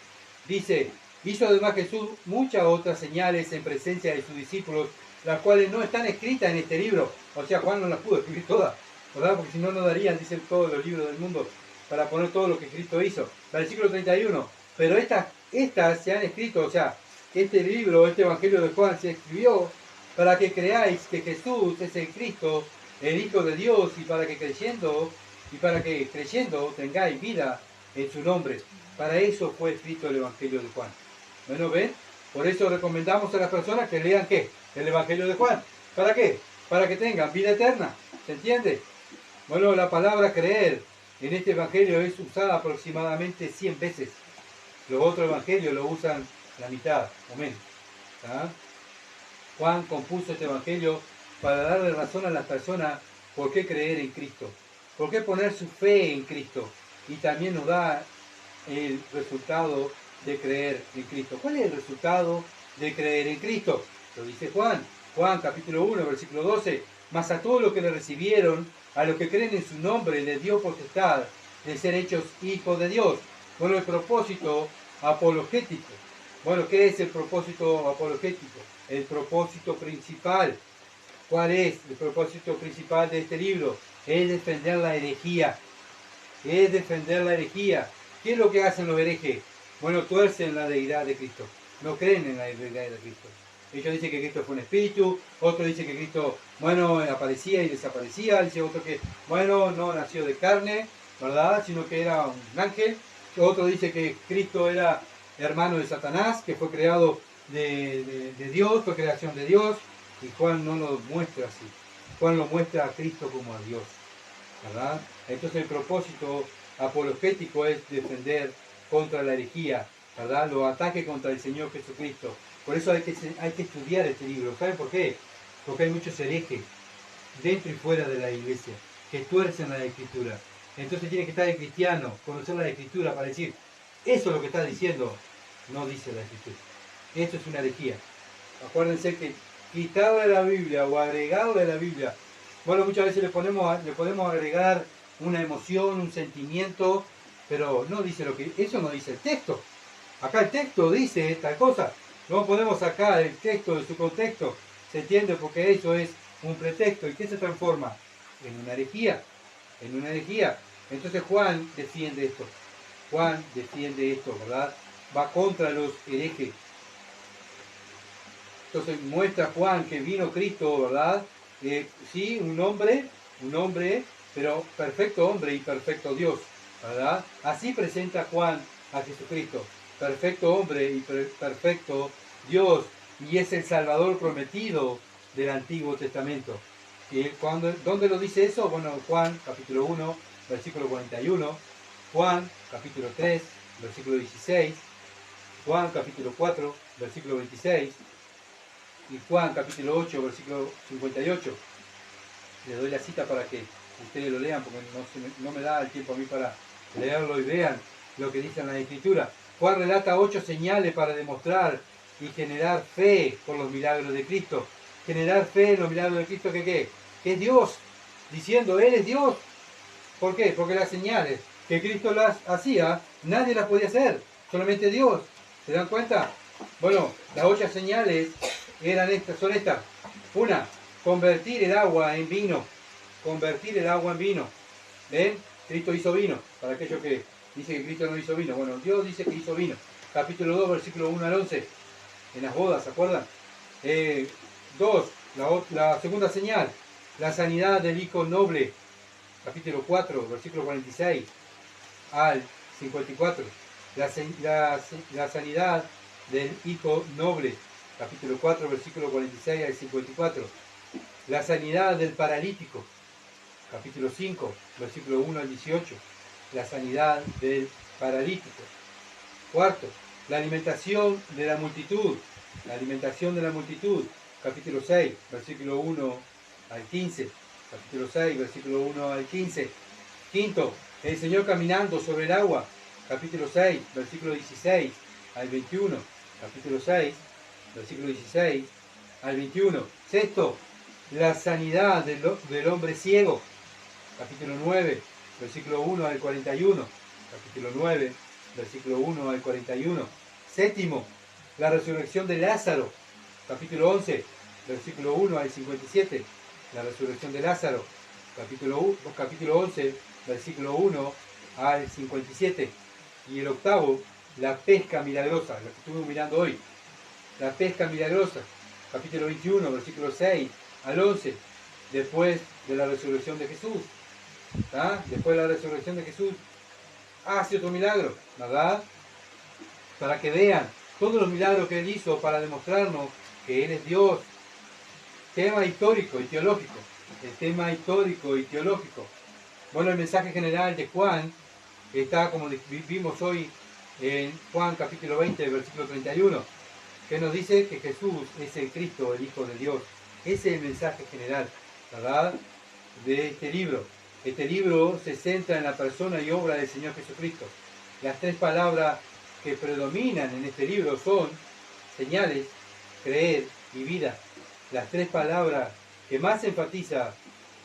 dice, hizo además Jesús muchas otras señales en presencia de sus discípulos, las cuales no están escritas en este libro. O sea, Juan no las pudo escribir todas, ¿verdad? Porque si no, no darían, dicen, todos los libros del mundo para poner todo lo que Cristo hizo. Versículo 31, pero estas se han escrito, o sea, este libro, este Evangelio de Juan se escribió para que creáis que Jesús es el Cristo, el Hijo de Dios, y para que creyendo tengáis vida en su nombre. Para eso fue escrito el Evangelio de Juan. Bueno, ¿ven? Por eso recomendamos a las personas que lean ¿qué? El Evangelio de Juan. ¿Para qué? Para que tengan vida eterna. ¿Se entiende? Bueno, la palabra creer en este Evangelio es usada aproximadamente 100 veces. Los otros Evangelios lo usan la mitad o menos. ¿Ah? Juan compuso este Evangelio para darle razón a las personas por qué creer en Cristo, por qué poner su fe en Cristo, y también nos da el resultado de creer en Cristo. ¿Cuál es el resultado de creer en Cristo? Lo dice Juan. Juan capítulo 1, versículo 12. Mas a todos los que le recibieron, a los que creen en su nombre, les dio potestad de ser hechos hijos de Dios. Bueno, el propósito apologético. Bueno, ¿qué es el propósito apologético? El propósito principal. ¿Cuál es el propósito principal de este libro? Es defender la herejía. Es defender la herejía. ¿Qué es lo que hacen los herejes? Bueno, tuercen la deidad de Cristo. No creen en la deidad de Cristo. Ellos dicen que Cristo fue un espíritu, otros dicen que Cristo, bueno, aparecía y desaparecía, dice otro que, bueno, no nació de carne, ¿verdad? Sino que era un ángel. Otro dice que Cristo era hermano de Satanás, que fue creado de Dios, fue creación de Dios, y Juan no lo muestra así. Juan lo muestra a Cristo como a Dios, ¿verdad? Entonces el propósito apologético es defender contra la herejía, ¿verdad? Los ataques contra el Señor Jesucristo. Por eso hay que estudiar este libro. ¿Saben por qué? Porque hay muchos herejes dentro y fuera de la iglesia que tuercen la Escritura. Entonces tiene que estar el cristiano, conocer la Escritura para decir, eso es lo que está diciendo, no dice la Escritura. Esto es una herejía. Acuérdense que quitarle la Biblia o agregarle a la Biblia, bueno, muchas veces le podemos agregar una emoción, un sentimiento, pero no dice eso no dice el texto. Acá el texto dice tal cosa. No podemos sacar el texto de su contexto. ¿Se entiende? Porque eso es un pretexto. ¿Y qué se transforma? En una herejía. En una herejía. Entonces Juan defiende esto. Juan defiende esto, ¿verdad? Va contra los herejes. Entonces muestra Juan que vino Cristo, ¿verdad? Sí, un hombre, pero perfecto hombre y perfecto Dios, ¿verdad? Así presenta Juan a Jesucristo. Perfecto hombre y perfecto Dios, y es el Salvador prometido del Antiguo Testamento. ¿Y dónde lo dice eso? Bueno, Juan capítulo 1, versículo 41, Juan capítulo 3, versículo 16, Juan capítulo 4, versículo 26, y Juan capítulo 8, versículo 58. Les doy la cita para que ustedes lo lean, porque no me da el tiempo a mí para leerlo y vean lo que dice en la Escritura. Juan relata 8 señales para demostrar y generar fe por los milagros de Cristo. Generar fe en los milagros de Cristo, que es Dios, diciendo, Él es Dios. ¿Por qué? Porque las señales que Cristo las hacía, nadie las podía hacer, solamente Dios. ¿Se dan cuenta? Bueno, las 8 señales son estas. Una, convertir el agua en vino. Convertir el agua en vino. ¿Ven? Cristo hizo vino. Para aquellos que dicen que Cristo no hizo vino. Bueno, Dios dice que hizo vino. Capítulo 2, versículo 1 al 11. En las bodas, ¿se acuerdan? 2, la segunda señal. La sanidad del hijo noble. Capítulo 4, versículo 46 al 54. La sanidad del hijo noble. Capítulo 4, versículo 46 al 54. La sanidad del paralítico. Capítulo 5, versículo 1 al 18. La sanidad del paralítico. Cuarto, la alimentación de la multitud. La alimentación de la multitud. Capítulo 6, versículo 1 al 15. Capítulo 6, versículo 1 al 15. Quinto, el Señor caminando sobre el agua. Capítulo 6, versículo 16 al 21. Capítulo 6, versículo 16 al 21. Sexto, la sanidad del hombre ciego. Capítulo 9, versículo 1 al 41. capítulo 9, versículo 1 al 41. Séptimo, la resurrección de Lázaro, capítulo 11, versículo 1 al 57. La resurrección de Lázaro, capítulo 11, versículo 1 al 57. Y el octavo, la pesca milagrosa, lo que estuvimos mirando hoy. La pesca milagrosa, capítulo 21, versículo 6 al 11. Después de la resurrección de Jesús. Después de la resurrección de Jesús, hace otro milagro, ¿verdad? Para que vean todos los milagros que Él hizo para demostrarnos que Él es Dios. Tema histórico y teológico. El tema histórico y teológico. Bueno, el mensaje general de Juan está, como vimos hoy, en Juan capítulo 20, versículo 31, que nos dice que Jesús es el Cristo, el Hijo de Dios. Ese es el mensaje general, ¿verdad?, de este libro. Este libro se centra en la persona y obra del Señor Jesucristo. Las tres palabras que predominan en este libro son señales, creer y vida. Las tres palabras que más enfatiza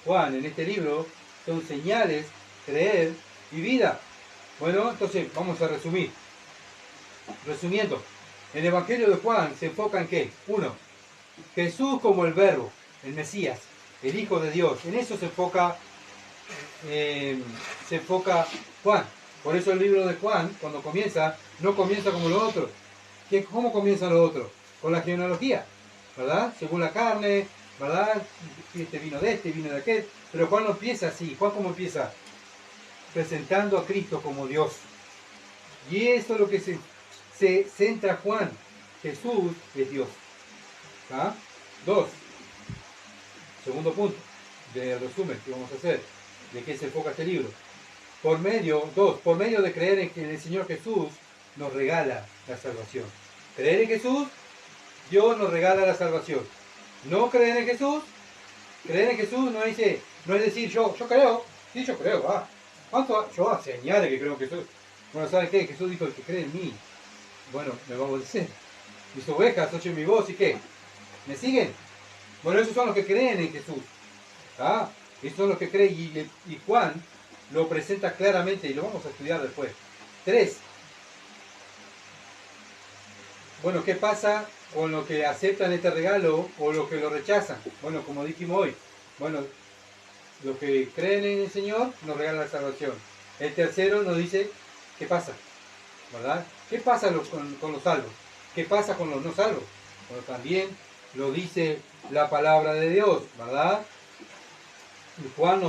Juan en este libro son señales, creer y vida. Bueno, entonces vamos a resumir. Resumiendo, el Evangelio de Juan se enfoca en ¿qué? 1. Jesús como el Verbo, el Mesías, el Hijo de Dios. En eso se enfoca Juan. Por eso el libro de Juan, cuando comienza, no comienza como los otros. ¿Cómo comienza los otros? Con la genealogía, ¿verdad? Según la carne, ¿verdad? Este vino de este, vino de aquel. Pero Juan no empieza así. Juan, ¿cómo empieza? Presentando a Cristo como Dios. Y eso es lo que se centra Juan. Jesús es Dios. 2. Segundo punto de resumen que vamos a hacer. ¿De qué se enfoca este libro? Por medio de creer en el Señor Jesús, nos regala la salvación. Creer en Jesús, Dios nos regala la salvación. No creer en Jesús no es decir yo creo, sí, yo creo, ¿cuánto? Yo hace años que creo en Jesús. Bueno, ¿saben qué? Jesús dijo, el que cree en mí, bueno, me va a obedecer. Mis ovejas oyen mi voz, ¿y qué? ¿Me siguen? Bueno, esos son los que creen en Jesús. Esos son los que creen, y Juan lo presenta claramente, y lo vamos a estudiar después. 3. Bueno, ¿qué pasa con los que aceptan este regalo o los que lo rechazan? Bueno, como dijimos hoy, bueno, los que creen en el Señor nos regalan la salvación. El tercero nos dice, ¿qué pasa? ¿Verdad? ¿Qué pasa con los salvos? ¿Qué pasa con los no salvos? Bueno, también lo dice la palabra de Dios, ¿verdad? Juan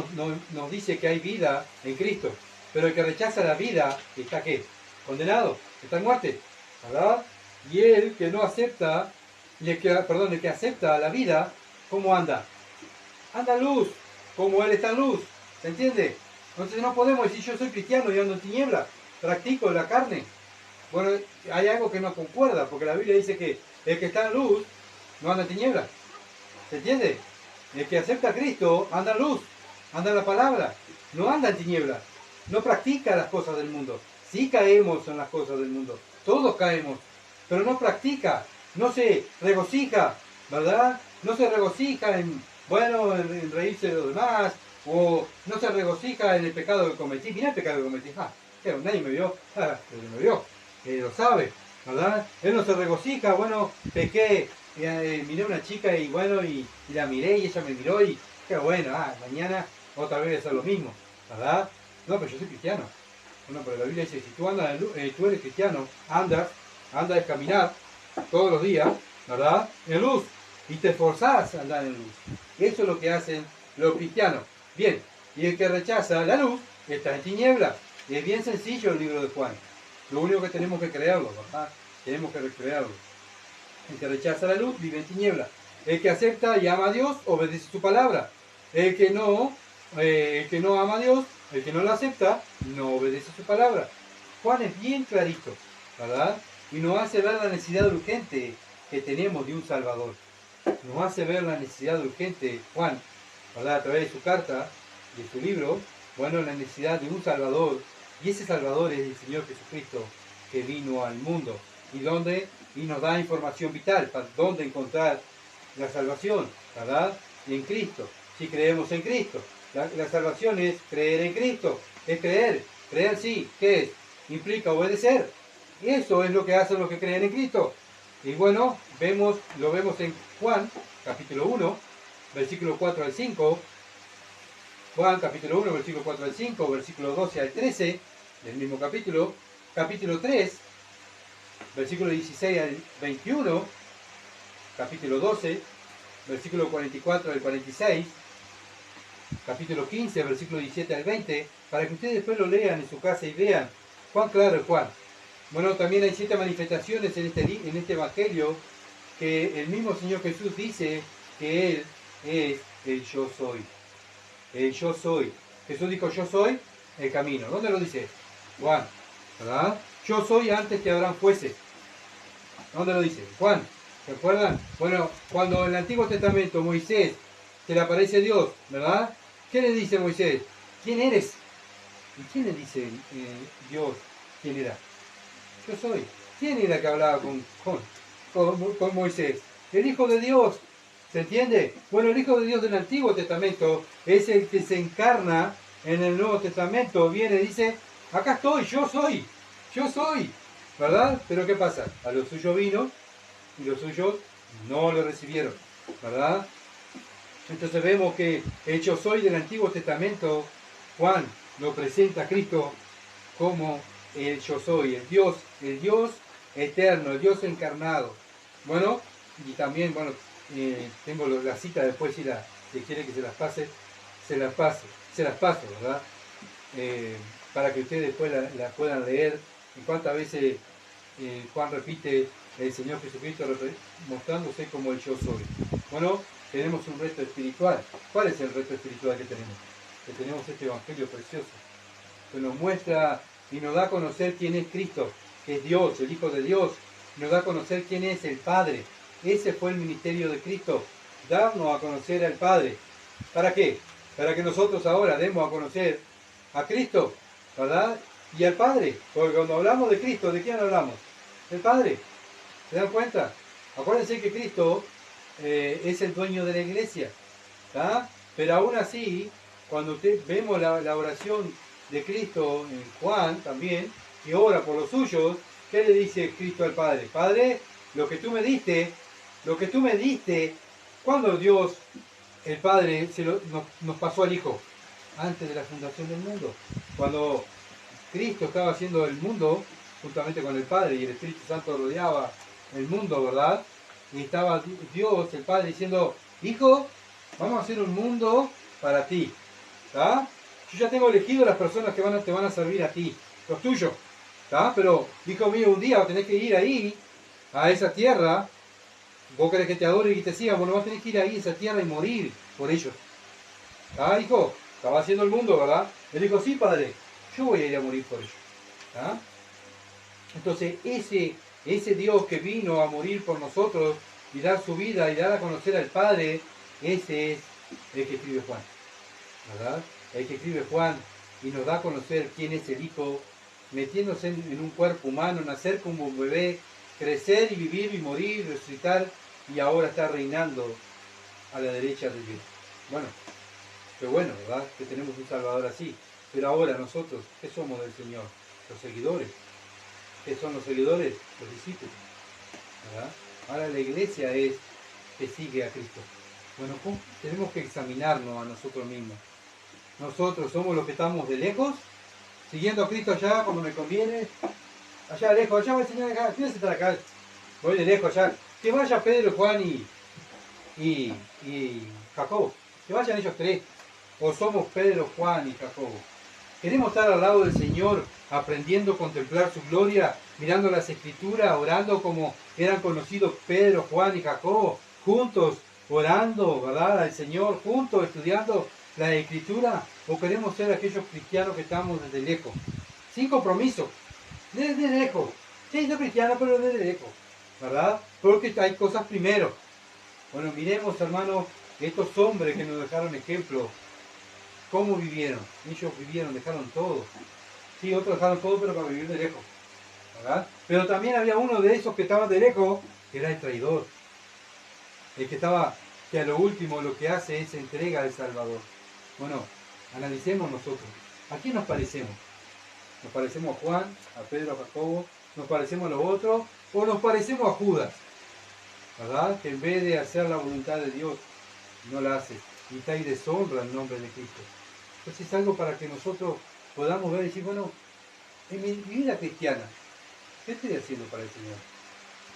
nos dice que hay vida en Cristo, pero el que rechaza la vida está ¿qué? Condenado, está en muerte, ¿verdad? Y el que no acepta, el que acepta la vida, ¿cómo anda? Anda en luz, como Él está en luz, ¿se entiende? Entonces no podemos decir yo soy cristiano y ando en tiniebla, practico la carne. Bueno, hay algo que no concuerda, porque la Biblia dice que el que está en luz no anda en tiniebla, ¿se entiende? El que acepta a Cristo anda en luz, anda en la palabra, no anda en tiniebla, no practica las cosas del mundo. Sí caemos en las cosas del mundo, todos caemos, pero no practica, no se regocija, ¿verdad? No se regocija en reírse de los demás, o no se regocija en el pecado que cometí. Mira el pecado que cometí, nadie me vio, pero me vio, lo sabe, ¿verdad? Él no se regocija, pequé, miré a una chica y la miré y ella me miró y qué bueno, mañana otra vez voy a hacer lo mismo, ¿verdad? No, pero yo soy cristiano. Bueno, pero la Biblia dice, si tú andas en luz, tú eres cristiano, andas a caminar todos los días, ¿verdad? En luz, y te esforzás a andar en luz. Eso es lo que hacen los cristianos. Bien, y el que rechaza la luz está en tiniebla. Es bien sencillo el libro de Juan. Lo único que tenemos que creerlo, ¿verdad? Tenemos que creerlo. El que rechaza la luz vive en tiniebla. El que acepta y ama a Dios obedece su palabra. El que no ama a Dios, el que no lo acepta, no obedece su palabra. Juan es bien clarito, ¿verdad? Y nos hace ver la necesidad urgente que tenemos de un Salvador. Nos hace ver la necesidad urgente, Juan, ¿verdad? A través de su carta, de su libro, la necesidad de un Salvador. Y ese Salvador es el Señor Jesucristo, que vino al mundo. Y nos da información vital para dónde encontrar la salvación, ¿verdad? En Cristo, si creemos en Cristo. La salvación es creer en Cristo, es creer Creer sí, ¿qué es? Implica obedecer. Y eso es lo que hacen los que creen en Cristo. Y bueno, lo vemos en Juan, capítulo 1, versículo 4 al 5. Juan, capítulo 1, versículo 4 al 5, versículo 12 al 13, del mismo capítulo. Capítulo 3, versículo 16 al 21. Capítulo 12, versículo 44 al 46. Capítulo 15, versículo 17 al 20, para que ustedes después lo lean en su casa y vean cuán claro es Juan. Bueno, también hay 7 manifestaciones en este evangelio que el mismo Señor Jesús dice que Él es el yo soy. El yo soy. Jesús dijo, yo soy el camino. ¿Dónde lo dice? Juan, ¿verdad? Yo soy antes que Abraham fuese. ¿Dónde lo dice? Juan, ¿se acuerdan? Bueno, cuando en el Antiguo Testamento Moisés se le aparece Dios, ¿verdad? ¿Qué le dice Moisés? ¿Quién eres? ¿Y quién le dice Dios quién era? Yo soy. ¿Quién era que hablaba con Moisés? El Hijo de Dios. ¿Se entiende? Bueno, el Hijo de Dios del Antiguo Testamento es el que se encarna en el Nuevo Testamento. Viene y dice, acá estoy, yo soy. ¿Verdad? Pero ¿qué pasa? A los suyos vino y los suyos no lo recibieron. ¿Verdad? Entonces vemos que el yo soy del Antiguo Testamento, Juan lo presenta a Cristo como el yo soy, el Dios eterno, el Dios encarnado. Bueno, y también, bueno, tengo la cita después, si quiere que se las pase, se las paso, ¿verdad? Para que ustedes después la puedan leer. Y cuántas veces Juan repite el Señor Jesucristo mostrándose como el yo soy. Bueno, tenemos un reto espiritual. ¿Cuál es el reto espiritual que tenemos? Que tenemos este evangelio precioso, que nos muestra y nos da a conocer quién es Cristo, que es Dios, el Hijo de Dios. Nos da a conocer quién es el Padre. Ese fue el ministerio de Cristo, darnos a conocer al Padre. ¿Para qué? Para que nosotros ahora demos a conocer a Cristo, ¿verdad? Y al Padre. Porque cuando hablamos de Cristo, ¿de quién hablamos? Del Padre. ¿Se dan cuenta? Acuérdense que Cristo es el dueño de la iglesia, ¿tá? Pero aún así, cuando vemos la oración de Cristo en Juan también, que ora por los suyos, ¿qué le dice Cristo al Padre? Padre, lo que tú me diste, cuando Dios, el Padre, nos pasó al Hijo, antes de la fundación del mundo. Cuando Cristo estaba haciendo el mundo, juntamente con el Padre, y el Espíritu Santo rodeaba el mundo, ¿verdad? Y estaba Dios, el Padre, diciendo, Hijo, vamos a hacer un mundo para ti. ¿Tá? Yo ya tengo elegido las personas que te van a servir a ti, los tuyos. ¿Tá? Pero, hijo mío, un día tenés que ir ahí, a esa tierra. Vos querés que te adoren y te sigan, bueno, vas a tener que ir ahí a esa tierra y morir por ellos. ¿Tá, hijo? Estaba haciendo el mundo, ¿verdad? Él dijo, sí, padre, yo voy a ir a morir por ellos. ¿Tá? Entonces, ese Dios que vino a morir por nosotros y dar su vida y dar a conocer al Padre, ese es el que escribe Juan, ¿verdad? El que escribe Juan y nos da a conocer quién es el Hijo, metiéndose en un cuerpo humano, nacer como un bebé, crecer y vivir y morir, resucitar y ahora está reinando a la derecha de Dios. Bueno, qué bueno, ¿verdad? Que tenemos un Salvador así. Pero ahora nosotros, ¿qué somos del Señor? Los seguidores. ¿Qué son los seguidores? Los discípulos, ¿verdad? Ahora la iglesia es que sigue a Cristo. Bueno, tenemos que examinarnos a nosotros mismos. Nosotros somos los que estamos de lejos, siguiendo a Cristo allá cuando me conviene. Allá lejos, allá va el Señor acá. ¿Quieres estar acá? Voy de lejos allá. Que vaya Pedro, Juan y Jacobo. Que vayan ellos tres. O somos Pedro, Juan y Jacobo. Queremos estar al lado del Señor, aprendiendo a contemplar su gloria, mirando las Escrituras, orando como eran conocidos Pedro, Juan y Jacobo, juntos orando, ¿verdad? Al Señor, juntos estudiando la Escritura. O queremos ser aquellos cristianos que estamos desde lejos, sin compromiso, desde lejos. Sí, soy cristiano, pero desde lejos, ¿verdad? Porque hay cosas primero. Bueno, miremos, hermanos, estos hombres que nos dejaron ejemplo. ¿Cómo vivieron? Ellos vivieron, dejaron todo. Sí, otros dejaron todo, pero para vivir de lejos, ¿verdad? Pero también había uno de esos que estaban de lejos, que era el traidor. El que a lo último lo que hace es entrega al Salvador. Bueno, analicemos nosotros. ¿A quién nos parecemos? Nos parecemos a Juan, a Pedro, a Jacobo, nos parecemos a los otros, o nos parecemos a Judas, ¿verdad? Que en vez de hacer la voluntad de Dios, no la hace, y está y deshonra el nombre de Cristo. Entonces es algo para que nosotros podamos ver y decir, bueno, en mi vida cristiana, ¿qué estoy haciendo para el Señor?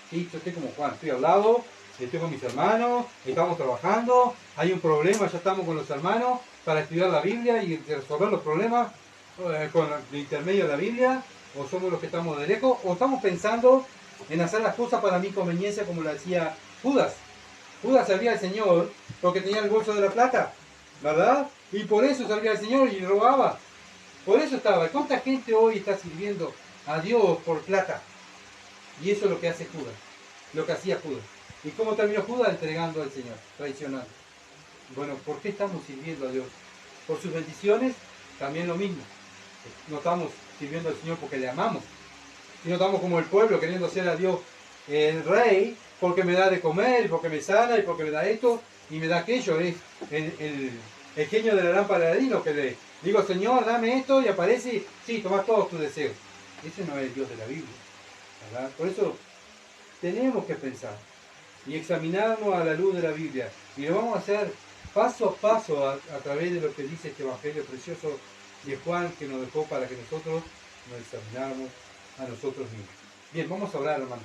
Sí, yo estoy como Juan, estoy al lado, estoy con mis hermanos, estamos trabajando, hay un problema, ya estamos con los hermanos para estudiar la Biblia y resolver los problemas con el intermedio de la Biblia, o somos los que estamos de lejos, o estamos pensando en hacer las cosas para mi conveniencia como lo hacía Judas. Judas servía al Señor porque tenía el bolso de la plata, ¿verdad? Y por eso servía al Señor y robaba. Por eso estaba. ¿Cuánta gente hoy está sirviendo a Dios por plata? Y eso es lo que hace Judas, lo que hacía Judas. ¿Y cómo terminó Judas? Entregando al Señor, traicionando. Bueno, ¿por qué estamos sirviendo a Dios? ¿Por sus bendiciones? También lo mismo. No estamos sirviendo al Señor porque le amamos. Y no estamos como el pueblo queriendo ser a Dios el rey porque me da de comer, y porque me sana, y porque me da esto, y me da aquello. Es el genio de la lámpara de Aladino que le digo, Señor, dame esto, y aparece, sí, tomás todos tus deseos. Ese no es el Dios de la Biblia, ¿verdad? Por eso tenemos que pensar y examinarnos a la luz de la Biblia. Y lo vamos a hacer paso a paso a través de lo que dice este Evangelio precioso de Juan, que nos dejó para que nosotros nos examináramos a nosotros mismos. Bien, vamos a orar, hermano.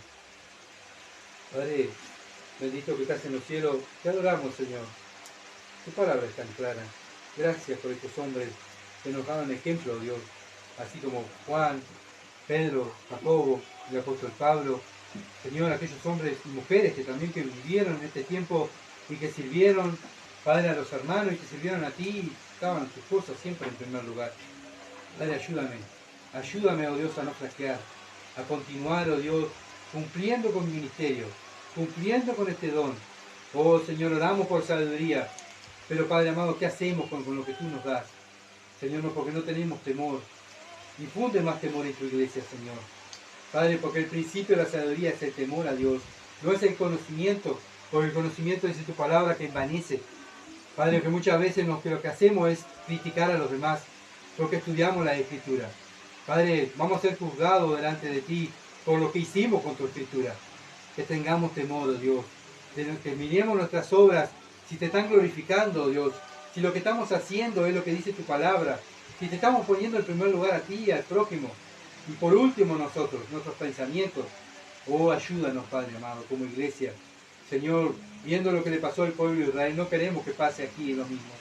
Padre bendito que estás en los cielos, te adoramos, Señor. Tu palabra es tan clara. Gracias por estos hombres que nos dan ejemplo, Dios. Así como Juan, Pedro, Jacobo, el apóstol Pablo. Señor, aquellos hombres y mujeres que también que vivieron en este tiempo y que sirvieron, Padre, a los hermanos y que sirvieron a ti y estaban tus cosas siempre en primer lugar. Padre, ayúdame. Ayúdame, oh Dios, a no flaquear, a continuar, oh Dios, cumpliendo con mi ministerio, cumpliendo con este don. Oh Señor, oramos por sabiduría, pero Padre amado, ¿qué hacemos con lo que tú nos das? Señor, no, porque no tenemos temor. Infunde más temor en tu iglesia, Señor. Padre, porque el principio de la sabiduría es el temor a Dios, no es el conocimiento, porque el conocimiento dice tu palabra que envanece. Padre, que muchas veces lo que hacemos es criticar a los demás, porque estudiamos la Escritura. Padre, vamos a ser juzgados delante de ti por lo que hicimos con tu Escritura. Que tengamos temor, oh Dios, que miremos nuestras obras, si te están glorificando, oh Dios, si lo que estamos haciendo es lo que dice tu palabra, si te estamos poniendo en primer lugar a ti y al prójimo, y por último nosotros, nuestros pensamientos. Oh, ayúdanos, Padre amado, como iglesia. Señor, viendo lo que le pasó al pueblo de Israel, no queremos que pase aquí lo mismo.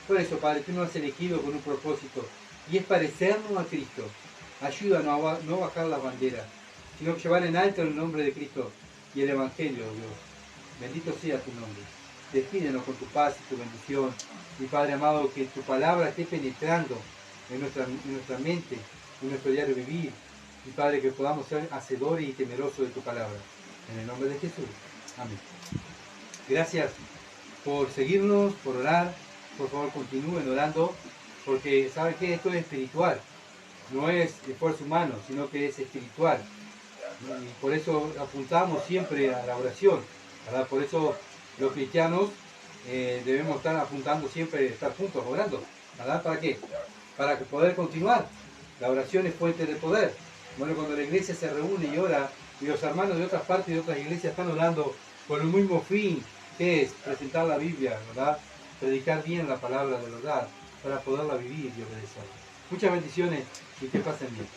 Por eso, Padre, tú nos has elegido con un propósito, y es parecernos a Cristo. Ayúdanos a no bajar la bandera, sino que llevar en alto el nombre de Cristo y el Evangelio, oh Dios. Bendito sea tu nombre. Despídenos con tu paz y tu bendición. Y Padre amado, que tu palabra esté penetrando en nuestra mente, en nuestro diario vivir. Y Padre, que podamos ser hacedores y temerosos de tu palabra. En el nombre de Jesús. Amén. Gracias por seguirnos, por orar. Por favor, continúen orando, porque ¿saben qué? Esto es espiritual. No es esfuerzo humano, sino que es espiritual. Y por eso apuntamos siempre a la oración, ¿verdad? Por eso los cristianos debemos estar apuntando siempre, estar juntos, orando, ¿verdad? ¿Para qué? Para poder continuar. La oración es fuente de poder. Bueno, cuando la iglesia se reúne y ora, y los hermanos de otras partes de otras iglesias están orando por el mismo fin, que es presentar la Biblia, ¿verdad? Predicar bien la palabra de verdad, para poderla vivir y obedecerla. Muchas bendiciones y que pasen bien.